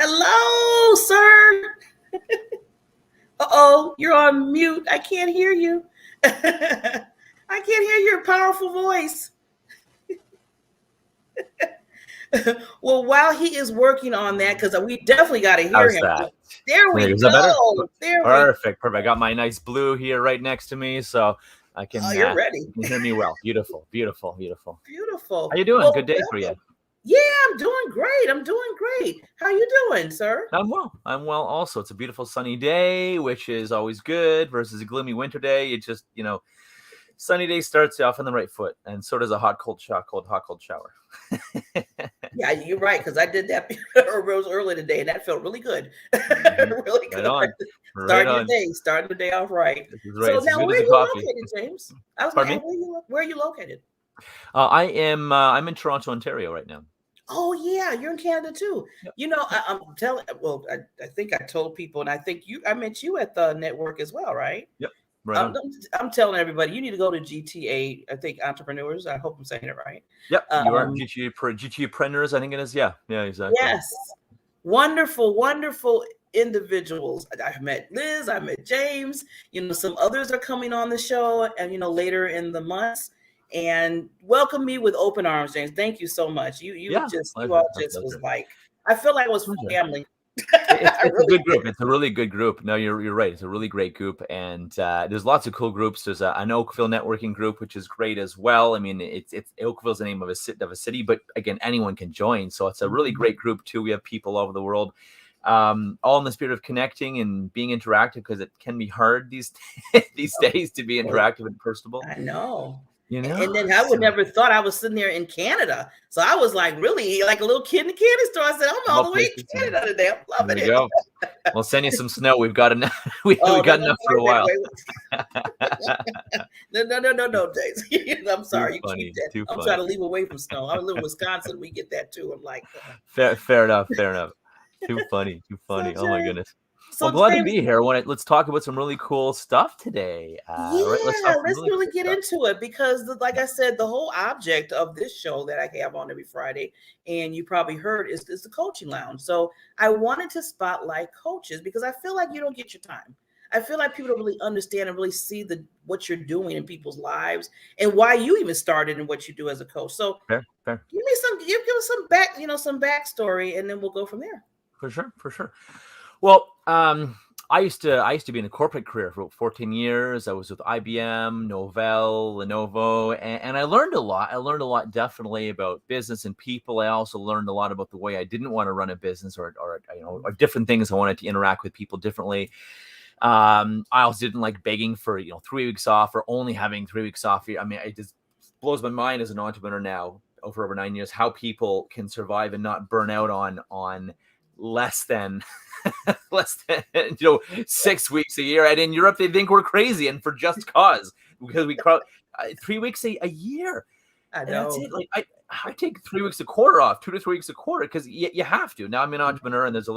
Hello, sir. Uh-oh, you're on mute. I can't hear you. I can't hear your powerful voice. Well, while he is working on that, because we definitely got to hear him. That? There we go. Perfect. I got my nice blue here right next to me, so I can. Oh, you're ready. You can hear me well. Beautiful. Beautiful. How you doing? Well, good day for you. Yeah, I'm doing great. How you doing, sir? I'm well also. It's a beautiful sunny day, which is always good versus a gloomy winter day. It just, sunny day starts you off on the right foot, and so does a hot, cold shower. Yeah, you're right, because I did that early today, and that felt really good. Really good. Starting the day off right. So now, where are you located, James? Where are you located? I'm in Toronto, Ontario right now. Oh yeah, you're in Canada too. Yep. I'm telling. Well, I think I told people, and I think I met you at the network as well, right? Yep. Right. I'm telling everybody, you need to go to GTA. I think Entrepreneurs. I hope I'm saying it right. Yep. You are GTApreneurs. I think it is. Yeah. Yeah. Exactly. Yes. Wonderful, wonderful individuals. I've met Liz. I met James. Some others are coming on the show, and later in the months. And welcome me with open arms, James. Thank you so much. You all just was like, I feel like it was family. It's a good group. It's a really good group. No, you're right. It's a really great group, and there's lots of cool groups. There's an Oakville networking group, which is great as well. I mean, it's Oakville's the name of a city, but again, anyone can join. So it's a really great group too. We have people all over the world, all in the spirit of connecting and being interactive, because it can be hard these days to be interactive and personable. I know. And then I would never thought I was sitting there in Canada. So I was like really like a little kid in a candy store. I said, I'm all the way in Canada today. I'm loving it. Go. We'll send you some snow. We've got enough. We got enough for a while. No, James. I'm sorry. Funny. I'm trying to leave away from snow. I live in Wisconsin. We get that too. I'm like, fair enough. Too funny. Oh my goodness. So I'm glad to be here. Let's talk about some really cool stuff today. Let's really get into it, because like I said, the whole object of this show that I have on every Friday, and you probably heard, is the coaching lounge. So I wanted to spotlight coaches, because I feel like you don't get your time. I feel like people don't really understand and really see what you're doing in people's lives and why you even started and what you do as a coach. So fair. Give us some backstory, and then we'll go from there. For sure. Well, I used to be in a corporate career for about 14 years. I was with IBM, Novell, Lenovo, and I learned a lot. I learned a lot definitely about business and people. I also learned a lot about the way I didn't want to run a business, or different things. I wanted to interact with people differently. I also didn't like begging for 3 weeks off, or only having 3 weeks off. I mean, it just blows my mind as an entrepreneur now, over 9 years, how people can survive and not burn out on less than 6 weeks a year. And in Europe, they think we're crazy, and for just cause, because we crowd 3 weeks a year. I And know. that's it. Like I take 3 weeks a quarter off, 2 to 3 weeks a quarter, because you have to. Now I'm an entrepreneur, and there's a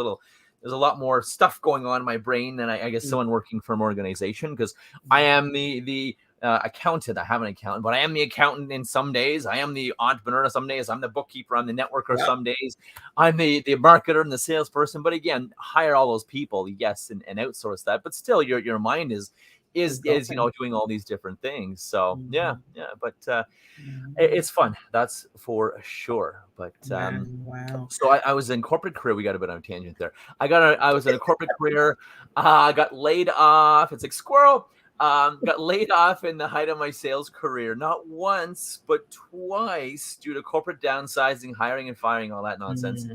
lot more stuff going on in my brain than I guess someone working for an organization, because I am the accountant. I have an accountant, but I am the accountant in some days. I am the entrepreneur some days. I'm the bookkeeper. I'm the networker some days. I'm the marketer and the salesperson. But again, hire all those people, yes, and outsource that. But still, your mind is doing all these different things. So yeah. But it's fun, that's for sure. But wow. So I was in corporate career. We got a bit on a tangent there. I was in a corporate career. I got laid off. It's like squirrel. Got laid off in the height of my sales career, not once, but twice, due to corporate downsizing, hiring and firing, all that nonsense.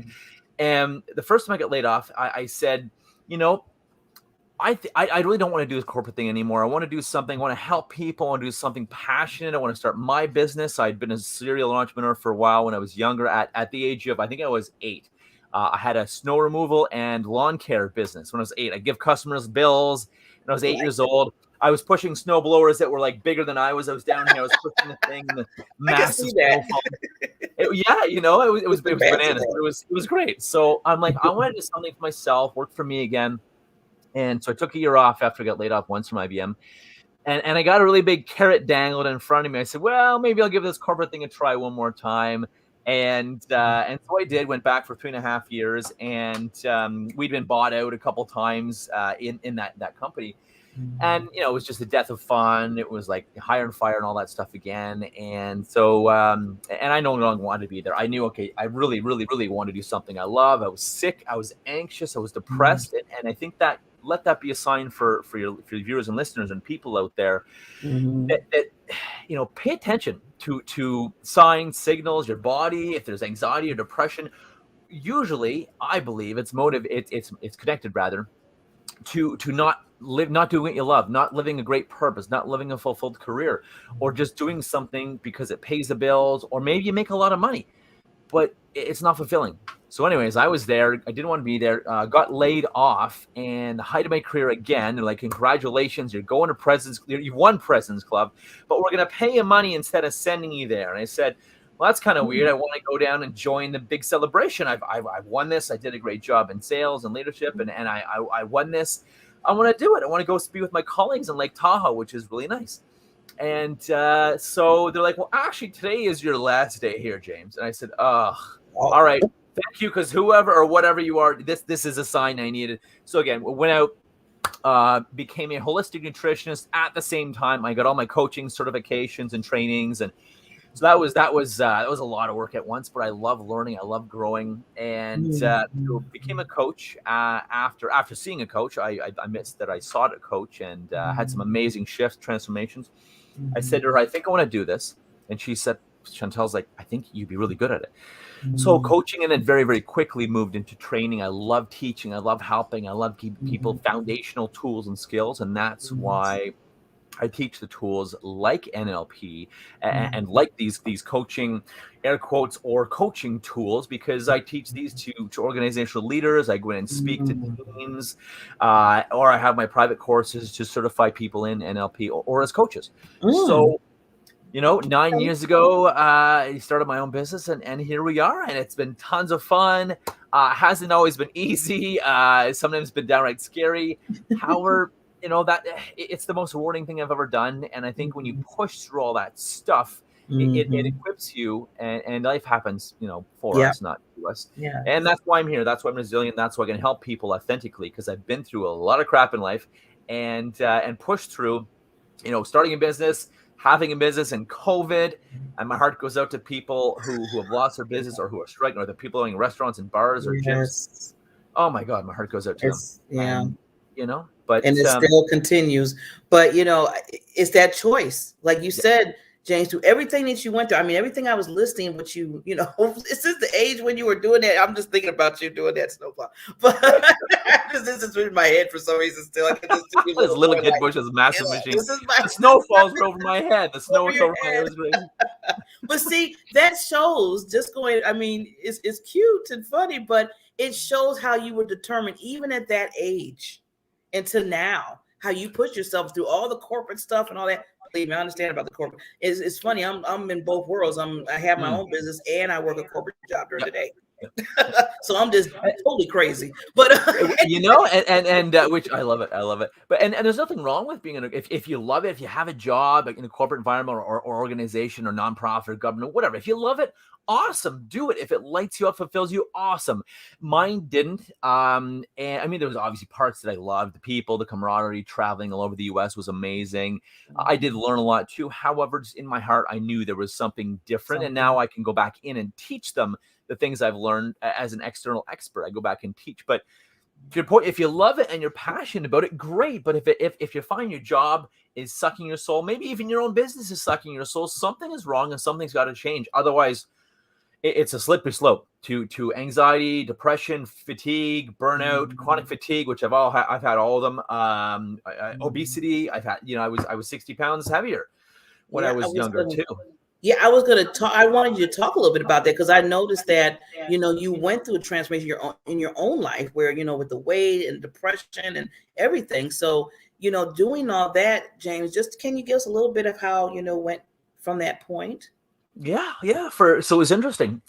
And the first time I got laid off, I said, I really don't want to do this corporate thing anymore. I want to do something. I want to help people. I want to do something passionate. I want to start my business. I'd been a serial entrepreneur for a while when I was younger. At the age of, I think I was 8. I had a snow removal and lawn care business when I was 8. I give customers bills. When I was 8 years old, I was pushing snow blowers that were like bigger than I was. I was down here. I was pushing the thing, and the massive snowfall. It was bananas. It was great. So I'm like, I want to do something for myself, work for me again. And so I took a year off after I got laid off once from IBM. And I got a really big carrot dangled in front of me. I said, well, maybe I'll give this corporate thing a try one more time. And so I did, went back for 3.5 years. And we'd been bought out a couple times in that company. And, it was just the death of fun. It was like hire and fire and all that stuff again. And so, and I no longer wanted to be there. I knew, okay, I really, really, really wanted to do something I love. I was sick. I was anxious. I was depressed. And I think that, let that be a sign for your viewers and listeners and people out there that pay attention to signs, signals, your body. If there's anxiety or depression, usually I believe it's connected rather to not doing what you love, not living a great purpose, not living a fulfilled career, or just doing something because it pays the bills, or maybe you make a lot of money, but it's not fulfilling. So anyways, I was there. I didn't want to be there. Got laid off, and the height of my career again. They're like, congratulations, you're going to you won President's Club, but we're going to pay you money instead of sending you there. And I said, well, that's kind of weird. I want to go down and join the big celebration. I've won this. I did a great job in sales and leadership, and I won this. I want to do it. I want to go be with my colleagues in Lake Tahoe, which is really nice. And so they're like, well, actually, today is your last day here, James. And I said, all right. Thank you, because whoever or whatever you are, this is a sign I needed. So again, went out, became a holistic nutritionist. At the same time, I got all my coaching certifications and trainings, and so that was a lot of work at once. But I love learning, I love growing, and became a coach. After seeing a coach, I missed that I sought a coach and had some amazing shifts, transformations. I said to her, I think I want to do this, and she said, Chantel's like, I think you'd be really good at it. So coaching, and then very, very quickly moved into training. I love teaching. I love helping. I love giving people foundational tools and skills. And that's why I teach the tools like NLP and like these coaching, air quotes, or coaching tools, because I teach these to organizational leaders. I go in and speak to teams, or I have my private courses to certify people in NLP or as coaches. So 9 years ago, I started my own business, and here we are, and it's been tons of fun. Hasn't always been easy. Sometimes been downright scary. However, that it's the most rewarding thing I've ever done. And I think when you push through all that stuff, it equips you, and life happens, for us, not to us. Yeah. And that's why I'm here. That's why I'm resilient. That's why I can help people authentically, because I've been through a lot of crap in life, and pushed through, starting a business, having a business, and COVID. And my heart goes out to people who have lost their business, or who are struggling, or the people owning restaurants and bars or gyms. Oh my God, my heart goes out to them. Yeah. But and it still continues. But it's that choice, like you said, James, through everything that you went through. I mean, everything I was listening, but this is the age when you were doing that. I'm just thinking about you doing that snowplow. But this is in my head for some reason still. I can just do this little kid bush is massive machine. The snow falls over my head. The snow is over my head. But see, that shows just going. I mean, it's cute and funny, but it shows how you were determined, even at that age, until now, how you push yourself through all the corporate stuff and all that. Believe me, I understand about the corporate. It's funny. I'm in both worlds. I have my own business and I work a corporate job during the day. So I'm just totally crazy, but which I love it. But and there's nothing wrong with being if you love it, if you have a job in a corporate environment or organization or nonprofit or government, whatever. If you love it, awesome, do it. If it lights you up, fulfills you, awesome. Mine didn't. And I mean, there was obviously parts that I loved. The people, the camaraderie, traveling all over the U.S. was amazing. I did learn a lot too. However, just in my heart, I knew there was something different, and now I can go back in and teach them the things I've learned as an external expert. I go back and teach. But if you love it and you're passionate about it, great. But if you find your job is sucking your soul, maybe even your own business is sucking your soul, something is wrong and something's got to change. Otherwise, it's a slippery slope to anxiety, depression, fatigue, burnout, chronic fatigue, which I've had all of them. Obesity. I've had, I was 60 pounds heavier when I was younger too. Yeah, I was going to talk. I wanted you to talk a little bit about that because I noticed that, you went through a transformation in your own life where, with the weight and depression and everything. So, doing all that, James, just can you give us a little bit of how, went from that point? Yeah. So it was interesting.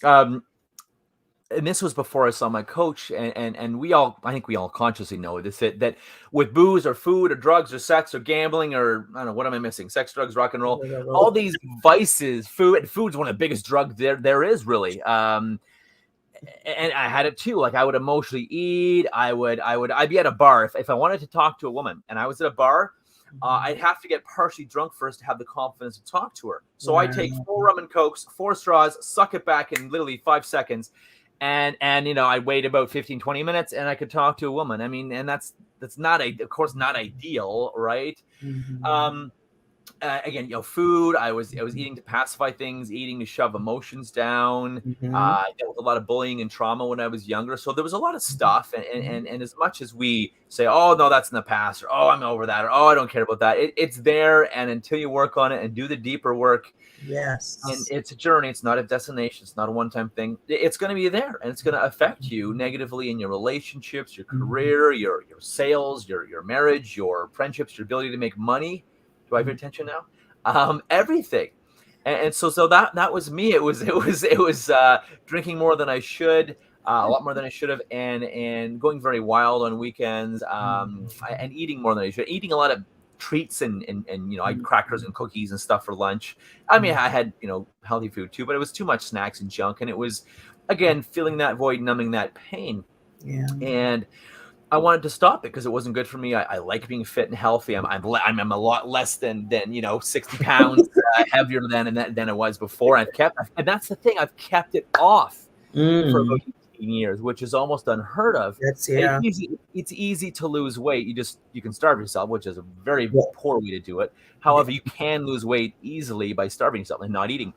And this was before I saw my coach, and I think we all consciously know this, that with booze or food or drugs or sex or gambling or I don't know, what am I missing? Sex, drugs, rock and roll, all these vices, food's one of the biggest drugs there is really. And I had it too. Like I would emotionally eat. I'd be at a bar if I wanted to talk to a woman and I was at a bar, I'd have to get partially drunk first to have the confidence to talk to her. So I take 4 rum and cokes, 4 straws, suck it back in literally 5 seconds. And I'd wait about 15, 20 minutes and I could talk to a woman. I mean, and that's not of course not ideal, right? Mm-hmm. Again, food, I was eating to pacify things, eating to shove emotions down. Mm-hmm. I dealt with a lot of bullying and trauma when I was younger. So there was a lot of stuff. And as much as we say, oh, no, that's in the past, or oh, I'm over that, or oh, I don't care about that, it's there. And until you work on it and do the deeper work, yes, and it's a journey. It's not a destination. It's not a one-time thing. It's going to be there, and it's going to affect you negatively in your relationships, your career, your sales, your marriage, your friendships, your ability to make money. Do I have your attention now? Everything, and so that was me. It was drinking more than I should, a lot more than I should have, and going very wild on weekends, and eating more than I should. Eating a lot of treats and I had crackers and cookies and stuff for lunch. I mean, I had healthy food too, but it was too much snacks and junk, and it was again filling that void, numbing that pain. Yeah, and I wanted to stop it because it wasn't good for me. I like being fit and healthy. I'm a lot less than 60 pounds heavier than I was before. And that's the thing. I've kept it off for about 18 years, which is almost unheard of. It's easy to lose weight. You can starve yourself, which is a very poor way to do it. However, you can lose weight easily by starving yourself and not eating.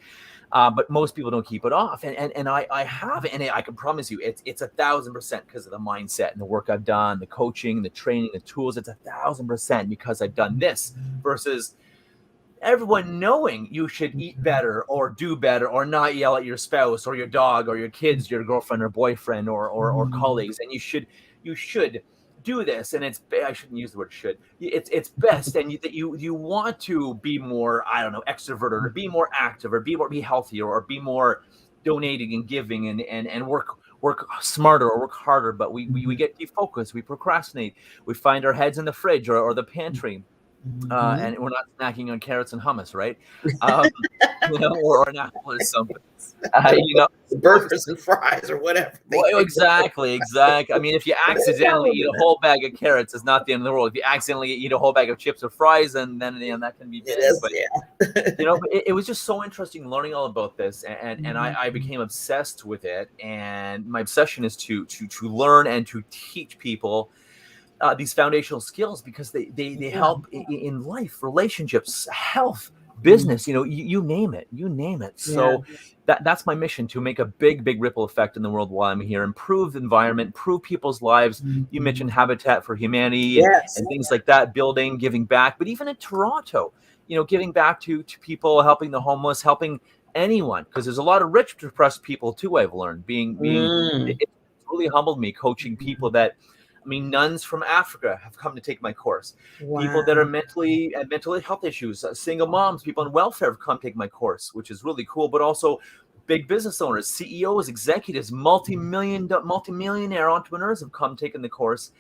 But most people don't keep it off, and I have it, and I can promise you, it's 1,000% because of the mindset and the work I've done, the coaching, the training, the tools. It's 1,000% because I've done this versus everyone knowing you should eat better or do better or not yell at your spouse or your dog or your kids, your girlfriend or boyfriend or colleagues, and you should do this, and I shouldn't use the word should. It's best, and you want to be more, I don't know, extroverted or be more active or be healthier or be more donating and giving and work smarter or work harder. But we get defocused, we procrastinate, we find our heads in the fridge or the pantry. And we're not snacking on carrots and hummus, right? Or an apple or something. Burgers and fries or whatever. Well, exactly. I mean, if you accidentally eat a whole bag of carrots, it's not the end of the world. If you accidentally eat a whole bag of chips or fries, then that can be bad. But it was just so interesting learning all about this, and I became obsessed with it. And my obsession is to learn and to teach people these foundational skills because they help in life, relationships, health, business, you name it. So that's my mission, to make a big ripple effect in the world while I'm here, improve the environment, improve people's lives. You mentioned Habitat for Humanity and things like that, building, giving back. But even in Toronto, giving back to people, helping the homeless, helping anyone, because there's a lot of rich depressed people too. I've learned being it's really humbled me coaching people that, I mean, nuns from Africa have come to take my course. People that are mental health issues, single moms, people on welfare have come take my course, which is really cool. But also big business owners, CEOs, executives, multimillionaire entrepreneurs have come taken the course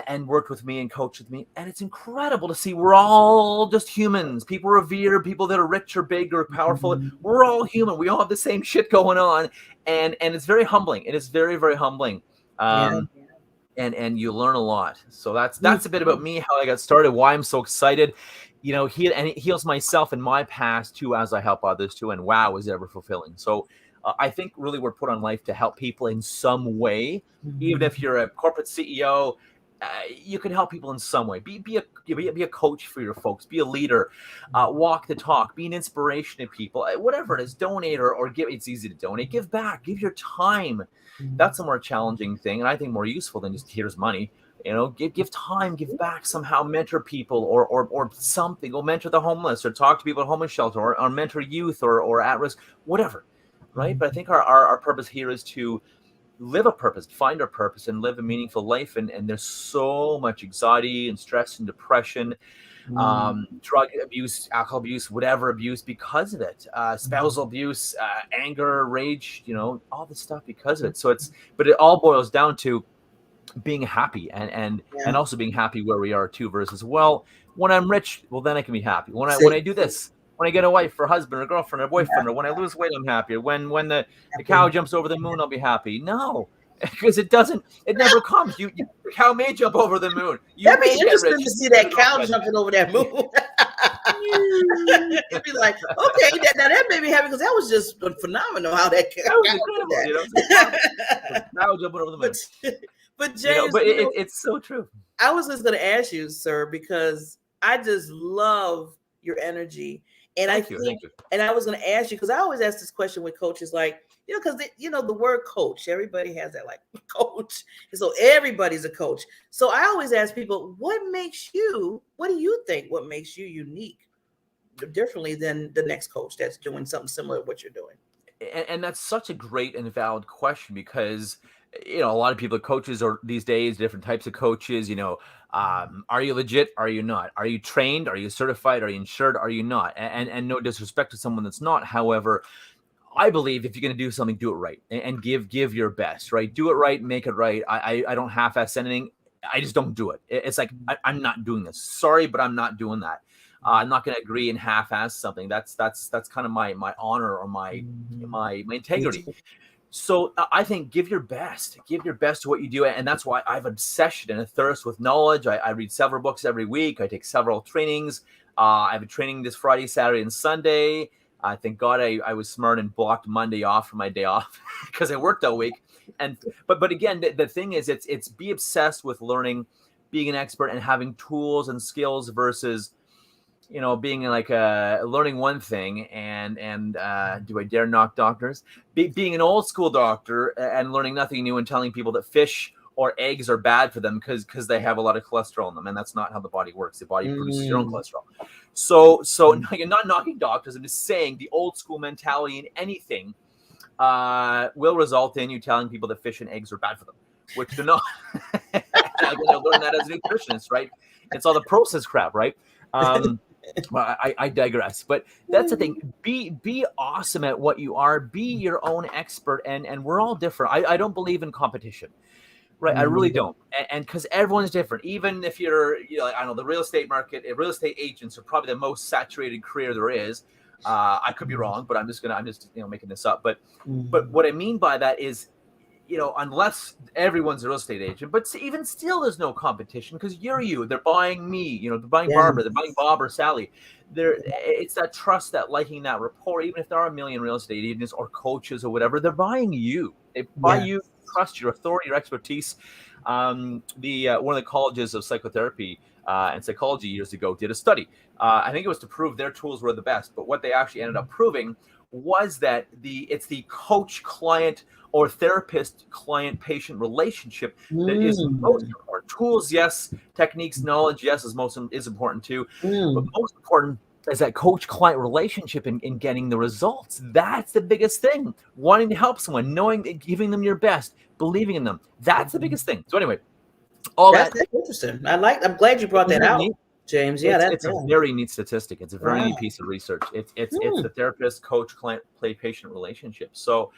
and worked with me and coached with me. And it's incredible to see we're all just humans. People revere people that are rich or big or powerful. We're all human. We all have the same shit going on. And it's very humbling. It is very, very humbling. And you learn a lot. So that's a bit about me, how I got started, why I'm so excited. You know, it heals myself in my past too, as I help others too. And wow, is it ever fulfilling. So I think really we're put on life to help people in some way. Even if you're a corporate CEO, you can help people in some way. Be a coach for your folks. Be a leader. Walk the talk. Be an inspiration to people. Whatever it is, donate or give. It's easy to donate. Give back. Give your time. That's a more challenging thing, and I think more useful than just here's money. You know, give time, give back somehow. Mentor people or something. Go mentor the homeless or talk to people at homeless shelter or mentor youth or at risk. Whatever, right? But I think our purpose here is to live a purpose, find our purpose, and live a meaningful life. And there's so much anxiety and stress and depression, drug abuse, alcohol abuse, whatever abuse because of it, spousal abuse, anger, rage, you know, all this stuff because of it. So but it all boils down to being happy and also being happy where we are too, versus, well, when I'm rich, well, then I can be happy. When I do this, when I get a wife or husband or girlfriend or boyfriend, or when I lose weight, I'm happy. When the cow jumps over the moon, I'll be happy. No, because it never comes. The cow may jump over the moon. That'd be interesting to see that cow jumping over that moon. It'd be like, okay, that made me happy because that was just phenomenal how that cow was incredible. Cow jumping over the moon. But James, it's so true. I was just going to ask you, sir, because I just love your energy. And thank you. And I was going to ask you, because I always ask this question with coaches, like, you know, because, the word coach, everybody has that, like, coach. And so everybody's a coach. So I always ask people, what do you think, what makes you unique differently than the next coach that's doing something similar to what you're doing? And that's such a great and valid question, because, a lot of people, coaches are these days, different types of coaches, are you legit? Are you not? Are you trained? Are you certified? Are you insured? Are you not? And no disrespect to someone that's not. However, I believe if you're going to do something, do it right and give your best, right? Do it right, make it right. I don't half-ass anything. I just don't do it. It's like, I'm not doing this. Sorry, but I'm not doing that. I'm not going to agree and half-ass something. That's kind of my honor or my integrity. So I think give your best to what you do. And that's why I have an obsession and a thirst with knowledge. I read several books every week. I take several trainings. I have a training this Friday, Saturday, and Sunday. Thank God I was smart and blocked Monday off for my day off because I worked all week. But again, the thing is, it's be obsessed with learning, being an expert and having tools and skills versus, being like learning one thing and do I dare knock doctors? Being an old school doctor and learning nothing new and telling people that fish or eggs are bad for them because they have a lot of cholesterol in them, and that's not how the body works. The body produces your own cholesterol. So you're not knocking doctors. I'm just saying the old school mentality in anything will result in you telling people that fish and eggs are bad for them, which they're not. I'm going to learn that as a nutritionist, right? It's all the processed crap, right? Well, I digress, but that's the thing. Be awesome at what you are. Be your own expert, and we're all different. I don't believe in competition, right? I really don't, and because everyone's different. Even if you're, I don't know, the real estate market, real estate agents are probably the most saturated career there is. I could be wrong, but I'm just making this up. But what I mean by that is, unless everyone's a real estate agent, but even still, there's no competition because they're buying me, they're buying Barbara, they're buying Bob or Sally. It's that trust, that liking, that rapport. Even if there are a million real estate agents or coaches or whatever, they're buying you. They buy you, trust your authority, your expertise. One of the colleges of psychotherapy and psychology years ago did a study. I think it was to prove their tools were the best, but what they actually ended up proving was that it's the coach-client or therapist-client-patient relationship that is most important. Tools, yes. Techniques, knowledge, yes, is important too. But most important is that coach-client relationship in getting the results. That's the biggest thing. Wanting to help someone, knowing, giving them your best, believing in them. That's the biggest thing. So anyway, that's interesting. I'm glad you brought that out, James. Yeah, it's a very neat statistic. It's a very neat piece of research. It's the therapist, coach, client, play, patient relationship. So,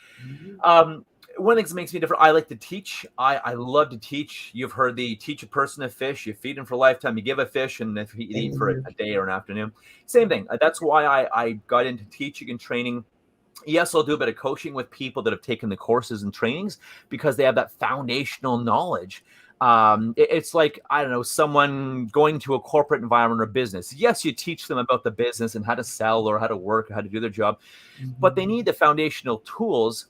one thing that makes me different, I like to teach. I love to teach. You've heard the teach a person a fish, you feed him for a lifetime, you give a fish, and if he eat for a day or an afternoon. Same thing. That's why I got into teaching and training. Yes, I'll do a bit of coaching with people that have taken the courses and trainings because they have that foundational knowledge. It's like, I don't know, someone going to a corporate environment or business. Yes, you teach them about the business and how to sell or how to work or how to do their job, but they need the foundational tools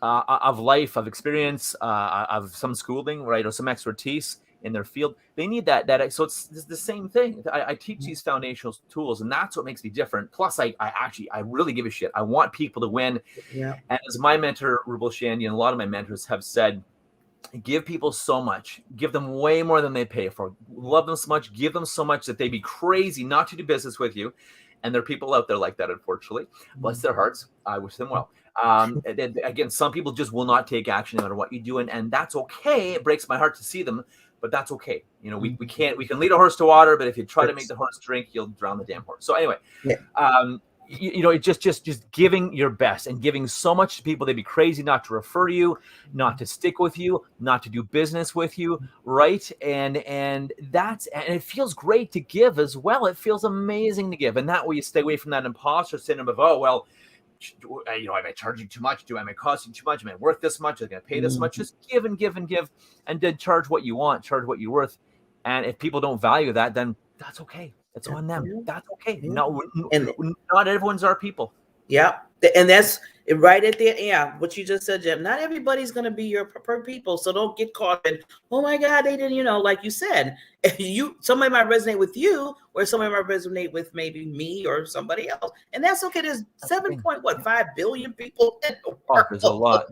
of life, of experience, of some schooling, right, or some expertise in their field. They need that. So it's the same thing. I teach these foundational tools, and that's what makes me different. Plus, I really give a shit. I want people to win. Yeah. And as my mentor, Rubel Shandy, and a lot of my mentors have said, give people so much, give them way more than they pay for. Love them so much, give them so much that they'd be crazy not to do business with you. And there are people out there like that, unfortunately. Bless their hearts. I wish them well. Again, some people just will not take action no matter what you do, and that's okay. It breaks my heart to see them, but that's okay. You know, we can lead a horse to water, but if you try to make the horse drink, you'll drown the damn horse. So anyway, it's just giving your best and giving so much to people. They'd be crazy not to refer to you, not to stick with you, not to do business with you, right? And it feels great to give as well. It feels amazing to give, and that way you stay away from that imposter syndrome of, oh well, am I charging too much? Am I costing too much? Am I worth this much? Am I going to pay this much? Just give and give and give, and then charge what you want, charge what you're worth. And if people don't value that, then that's okay. It's on them. That's okay. No, not everyone's our people. Yeah. And that's right at the, what you just said, Jim. Not everybody's going to be your preferred people. So don't get caught in, oh my God, they didn't, like you said, somebody might resonate with you, or somebody might resonate with maybe me or somebody else. And that's okay. There's 7.5 billion people in the world. There's a lot.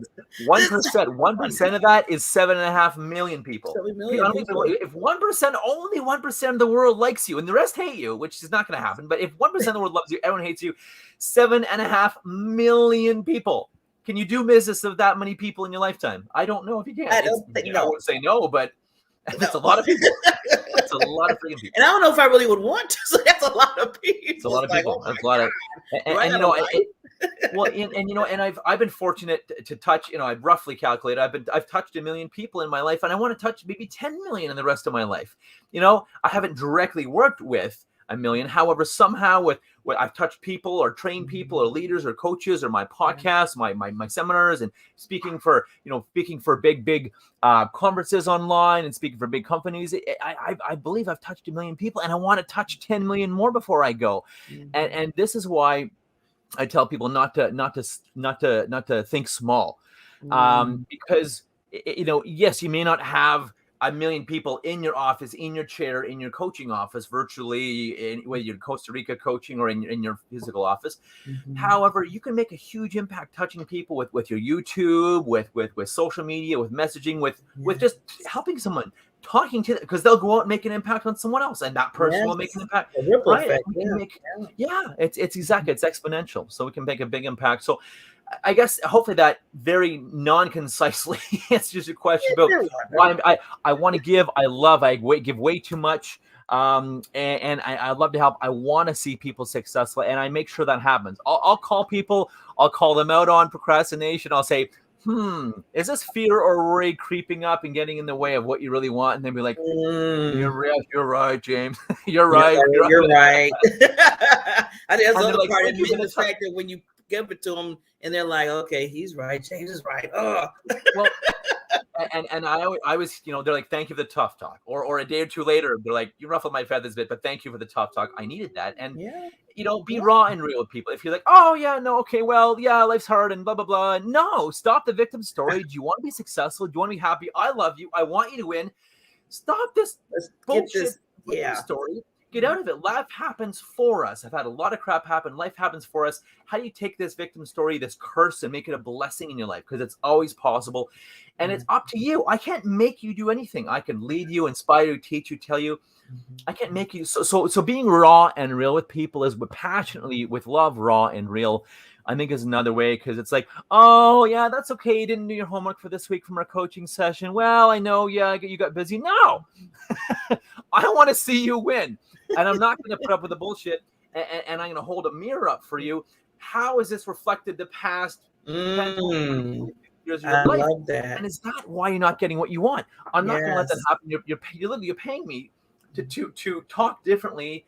1% of that is 7.5 million people. 7 million people. If 1%, only 1% of the world likes you and the rest hate you, which is not going to happen. But if 1% of the world loves you, everyone hates you. 7.5 million people. Can you do business with that many people in your lifetime? I don't know if you can. I wouldn't say no, but that's a lot of people. That's a lot of freaking people. And I don't know if I really would want to. So that's a lot of people. It's a lot of people. That's a lot of. I've been fortunate to touch. I've roughly calculated. I've touched 1 million people in my life, and I want to touch maybe 10 million in the rest of my life. I haven't directly worked with 1 million. However, somehow with I've touched people or trained people or leaders or coaches or my podcasts, my seminars, and speaking for big conferences online and speaking for big companies. I believe I've touched 1 million people, and I want to touch 10 million more before I go. And this is why I tell people not to think small, because yes, you may not have 1 million people in your office, in your chair, in your coaching office, virtually, whether you're in Costa Rica coaching or in your physical office. However, you can make a huge impact touching people with your YouTube, with social media, with messaging, with just helping someone, talking to them, because they'll go out and make an impact on someone else, and that person will make an impact. Right? It's exponential. So we can make a big impact. So I guess hopefully that very non-concisely answers your question about why I want to give. I give way too much, and I love to help. I want to see people successful, and I make sure that happens. I'll call people. I'll call them out on procrastination. I'll say, is this fear or worry creeping up and getting in the way of what you really want? And they'll be like, you're right, James. You're right. You're right. I think that's the other part of the fact that when you give it to them and they're like, okay, he's right, James is right. Oh. Well, and I was, they're like, thank you for the tough talk. Or a day or two later, they're like, you ruffled my feathers a bit, but thank you for the tough talk. I needed that. And, be raw and real with people. If you're like, oh, yeah, no, okay, well, yeah, life's hard and blah, blah, blah. No, stop the victim story. Do you want to be successful? Do you want to be happy? I love you. I want you to win. Stop this bullshit story. Get out of it. Life happens for us. I've had a lot of crap happen. Life happens for us. How do you take this victim story, this curse, and make it a blessing in your life? Because it's always possible. And it's up to you. I can't make you do anything. I can lead you, inspire you, teach you, tell you. I can't make you. So being raw and real with people is passionately, with love, raw and real, I think is another way, because it's like, oh, yeah, that's okay. You didn't do your homework for this week from our coaching session. Well, I know, yeah, you got busy. No, I want to see you win. And I'm not going to put up with the bullshit. And I'm going to hold a mirror up for you. How is this reflected the past 10 years of your life? I love that. And is that why you're not getting what you want? I'm not going to let that happen. You're paying me to talk differently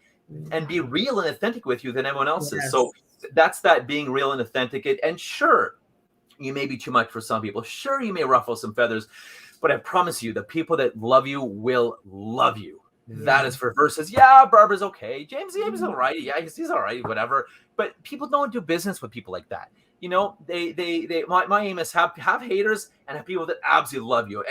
and be real and authentic with you than everyone else is. So that's that being real and authentic. And sure, you may be too much for some people. Sure, you may ruffle some feathers, but I promise you, the people that love you will love you. That is for versus, yeah, Barbara's okay. James is all right. Yeah, he's all right, whatever. But people don't do business with people like that. You know, my aim is have haters and have people that absolutely love you.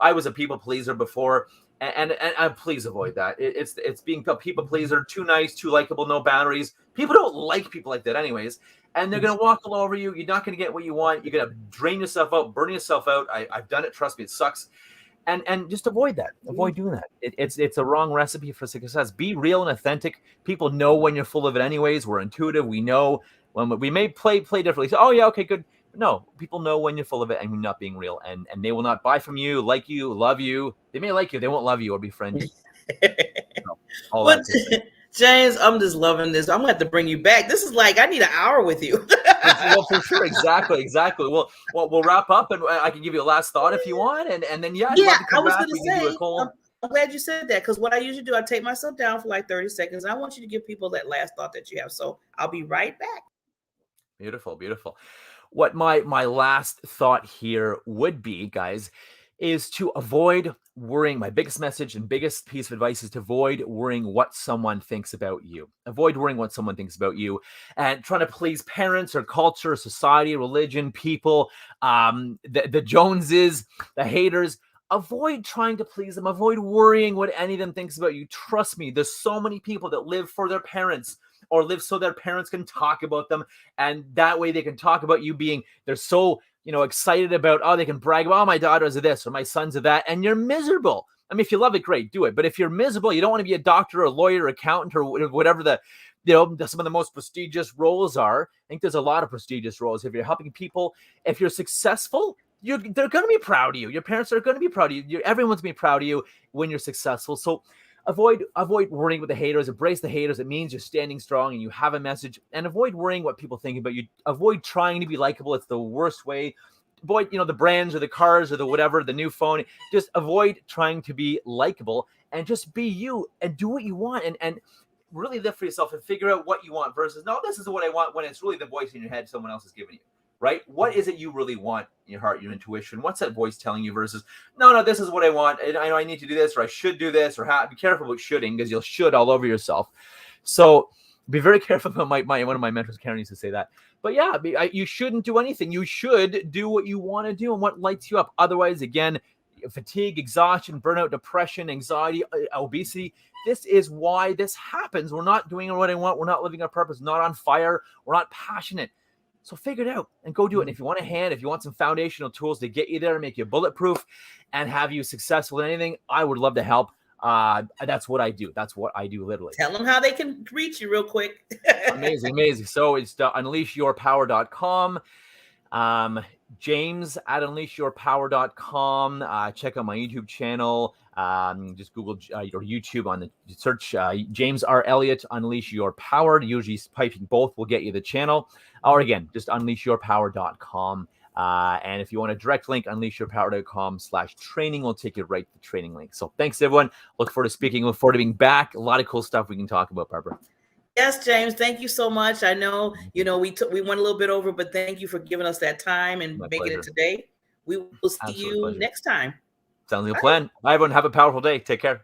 I was a people pleaser before. And please avoid that. It's being a people pleaser, too nice, too likable, no boundaries. People don't like people like that anyways. And they're going to walk all over you. You're not going to get what you want. You're going to drain yourself out, burn yourself out. I've done it. Trust me, it sucks. And just avoid that. Avoid doing that. It's a wrong recipe for success. Be real and authentic. People know when you're full of it anyways. We're intuitive. We know when we may play differently. So, oh, yeah, okay, good. No, people know when you're full of it and you're not being real, and they will not buy from you, like you, love you. They may like you, they won't love you or befriend you. But James, I'm just loving this. I'm gonna have to bring you back. This is like I need an hour with you. Well, for sure, exactly. Well, we'll wrap up, and I can give you a last thought if you want, and then I was going to say. I'm glad you said that, because what I usually do, I take myself down for like 30 seconds. I want you to give people that last thought that you have. So I'll be right back. Beautiful, beautiful. What my last thought here would be, guys, is to avoid worrying. My biggest message and biggest piece of advice is to avoid worrying what someone thinks about you. Avoid worrying what someone thinks about you and trying to please parents or culture, society, religion, people, the Joneses, the haters. Avoid trying to please them. Avoid worrying what any of them thinks about you. Trust me, there's so many people that live for their parents or live so their parents can talk about them. And that way they can talk about you being, they're so, excited about, they can brag about, my daughter's of this or my son's of that. And you're miserable. I mean, if you love it, great, do it. But if you're miserable, you don't want to be a doctor or a lawyer or accountant or whatever some of the most prestigious roles are. I think there's a lot of prestigious roles. If you're helping people, if you're successful, they're going to be proud of you. Your parents are going to be proud of you. Everyone's going to be proud of you when you're successful. So avoid worrying with the haters. Embrace the haters. It means you're standing strong and you have a message. And avoid worrying what people think about you. Avoid trying to be likable. It's the worst way. Avoid, the brands or the cars or the whatever, the new phone. Just avoid trying to be likable and just be you and do what you want and really live for yourself and figure out what you want versus, no, this is what I want, when it's really the voice in your head someone else is giving you. Right? What is it you really want in your heart, your intuition? What's that voice telling you versus, no, this is what I want. And I know I need to do this, or I should do this, or be careful about shoulding, because you'll should all over yourself. So be very careful about one of my mentors, Karen, used to say that. But yeah, you shouldn't do anything. You should do what you want to do and what lights you up. Otherwise, again, fatigue, exhaustion, burnout, depression, anxiety, obesity. This is why this happens. We're not doing what I want. We're not living our purpose. Not on fire. We're not passionate. So figure it out and go do it. And if you want a hand, if you want some foundational tools to get you there, make you bulletproof and have you successful in anything, I would love to help. That's what I do. That's what I do, literally. Tell them how they can reach you real quick. Amazing. So it's unleashyourpower.com. James at unleashyourpower.com. Check out my YouTube channel. Just Google or YouTube on the search James R. Elliot, Unleash Your Power. Usually typing both will get you the channel. Or again, just unleashyourpower.com. And if you want a direct link, unleashyourpower.com/training will take you right to the training link. So thanks, everyone. Look forward to speaking. Look forward to being back. A lot of cool stuff we can talk about, Barbara. Yes, James, thank you so much. I know, we went a little bit over, but thank you for giving us that time and making it today. We will see you next time. Sounds like a plan. Bye, everyone. Have a powerful day. Take care.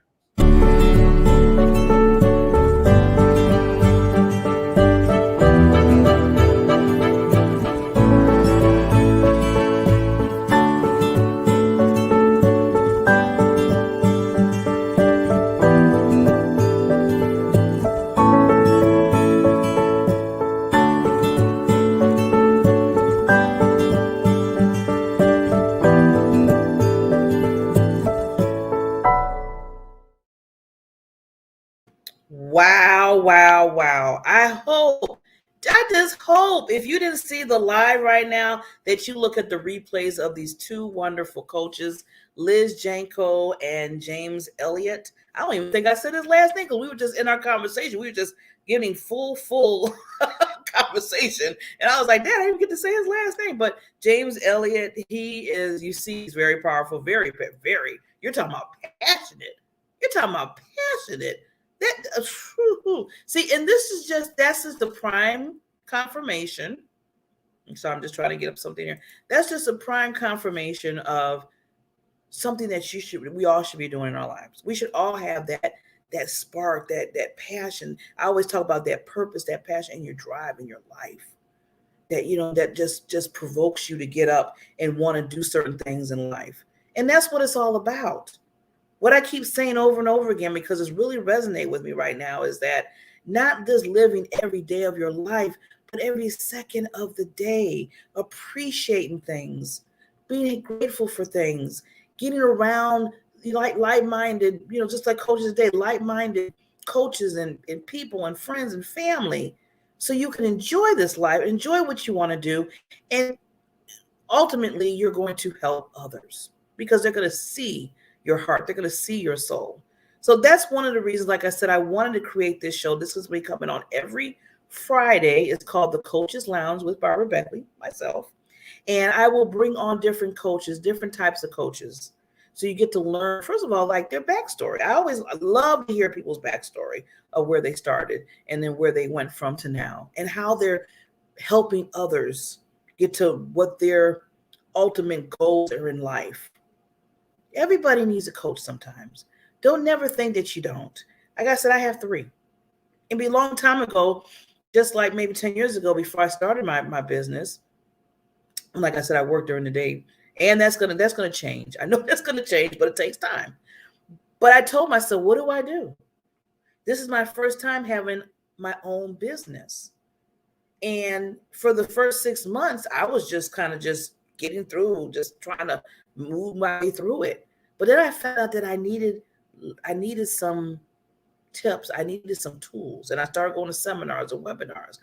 wow. I just hope if you didn't see the live right now that you look at the replays of these two wonderful coaches, Liz Jakoi and James Elliot. I don't even think I said his last name because we were just in our conversation. We were just getting full conversation. And I was like, Dad, I didn't get to say his last name. But James Elliot, he is, you see, he's very powerful, very, very, you're talking about passionate. You're talking about passionate. See, and that's just the prime confirmation. So I'm just trying to get up something here. That's just a prime confirmation of something that we all should be doing in our lives. We should all have that spark, that passion. I always talk about that purpose, that passion, and your drive in your life. That that just provokes you to get up and want to do certain things in life. And that's what it's all about. What I keep saying over and over again, because it's really resonating with me right now, is that not just living every day of your life, but every second of the day, appreciating things, being grateful for things, getting around like like-minded, just like coaches today, like-minded coaches and people and friends and family, so you can enjoy this life, enjoy what you want to do, and ultimately you're going to help others because they're going to see your heart. They're going to see your soul. So that's one of the reasons, like I said, I wanted to create this show. This is me coming on every Friday. It's called The Coaches Lounge with Barbara Beckley, myself. And I will bring on different coaches, different types of coaches. So you get to learn, first of all, like their backstory. I love to hear people's backstory of where they started and then where they went from to now and how they're helping others get to what their ultimate goals are in life. Everybody needs a coach sometimes. Don't never think that you don't. Like I said, I have 3. It'd be a long time ago, just like maybe 10 years ago before I started my business. And like I said, I work during the day. And that's gonna change. I know that's gonna change, but it takes time. But I told myself, what do I do? This is my first time having my own business. And for the first 6 months, I was just kind of just getting through, just trying to move my way through it. But then I found out that I needed some tips. I needed some tools. And I started going to seminars and webinars,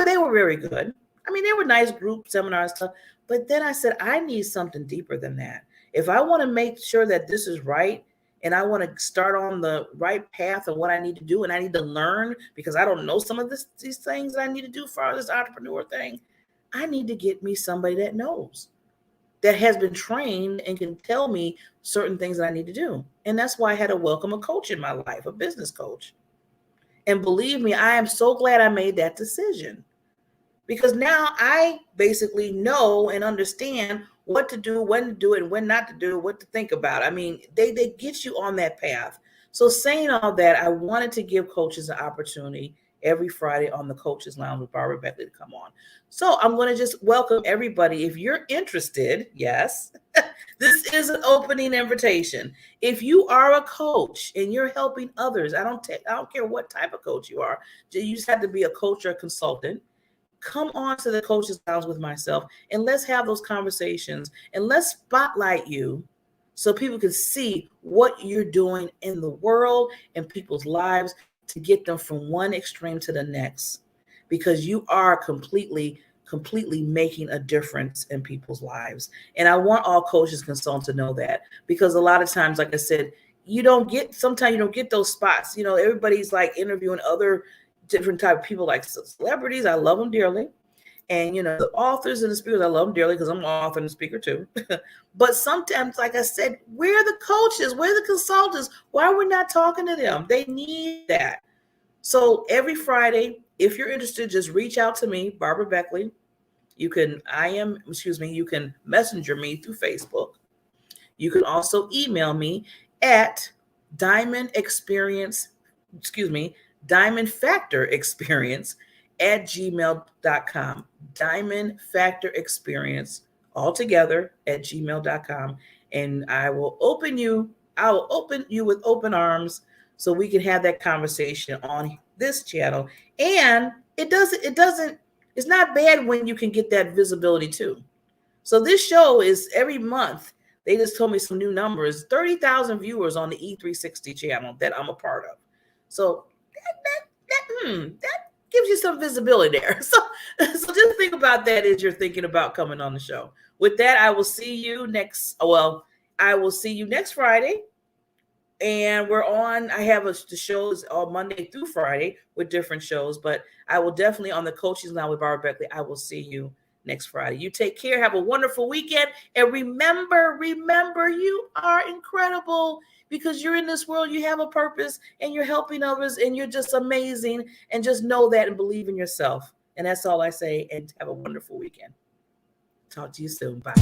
they were very good. I mean, they were nice group seminars stuff. But then I said, I need something deeper than that. If I want to make sure that this is right, and I want to start on the right path of what I need to do, and I need to learn because I don't know some of these things that I need to do for this entrepreneur thing, I need to get me somebody that knows, that has been trained and can tell me certain things that I need to do. And that's why I had to welcome a coach in my life, a business coach. And believe me, I am so glad I made that decision, because now I basically know and understand what to do, when to do it, and when not to do it, what to think about. I mean, they get you on that path. So saying all that, I wanted to give coaches an opportunity every Friday on the Coaches Lounge with Barbara Beckley to come on. So I'm going to just welcome everybody. If you're interested, yes, this is an opening invitation. If you are a coach and you're helping others, I don't care what type of coach you are. You just have to be a coach or a consultant. Come on to the Coaches Lounge with myself and let's have those conversations and let's spotlight you so people can see what you're doing in the world and people's lives to get them from one extreme to the next, because you are completely making a difference in people's lives. And I want all coaches, consultants to know that, because a lot of times, like I said, sometimes you don't get those spots. Everybody's like interviewing other different type of people, like celebrities. I love them dearly. And, the authors and the speakers, I love them dearly because I'm an author and a speaker too. But sometimes, like I said, where are the coaches? Where are the consultants? Why are we not talking to them? They need that. So every Friday, if you're interested, just reach out to me, Barbara Beckley. You can messenger me through Facebook. You can also email me at diamondfactorexperience@gmail.com. Diamondfactorexperience altogether @gmail.com. And I will open you with open arms so we can have that conversation on this channel. And it's not bad when you can get that visibility too. So this show is every month. They just told me some new numbers, 30,000 viewers on the E360 channel that I'm a part of. So gives you some visibility there. So just think about that as you're thinking about coming on the show. With that, I will see you next Friday. And I have the shows all Monday through Friday with different shows, but I will definitely on the Coaches Now with Barbara Beckley. I will see you next Friday. You take care. Have a wonderful weekend. And remember, you are incredible because you're in this world. You have a purpose and you're helping others and you're just amazing. And just know that and believe in yourself. And that's all I say. And have a wonderful weekend. Talk to you soon. Bye.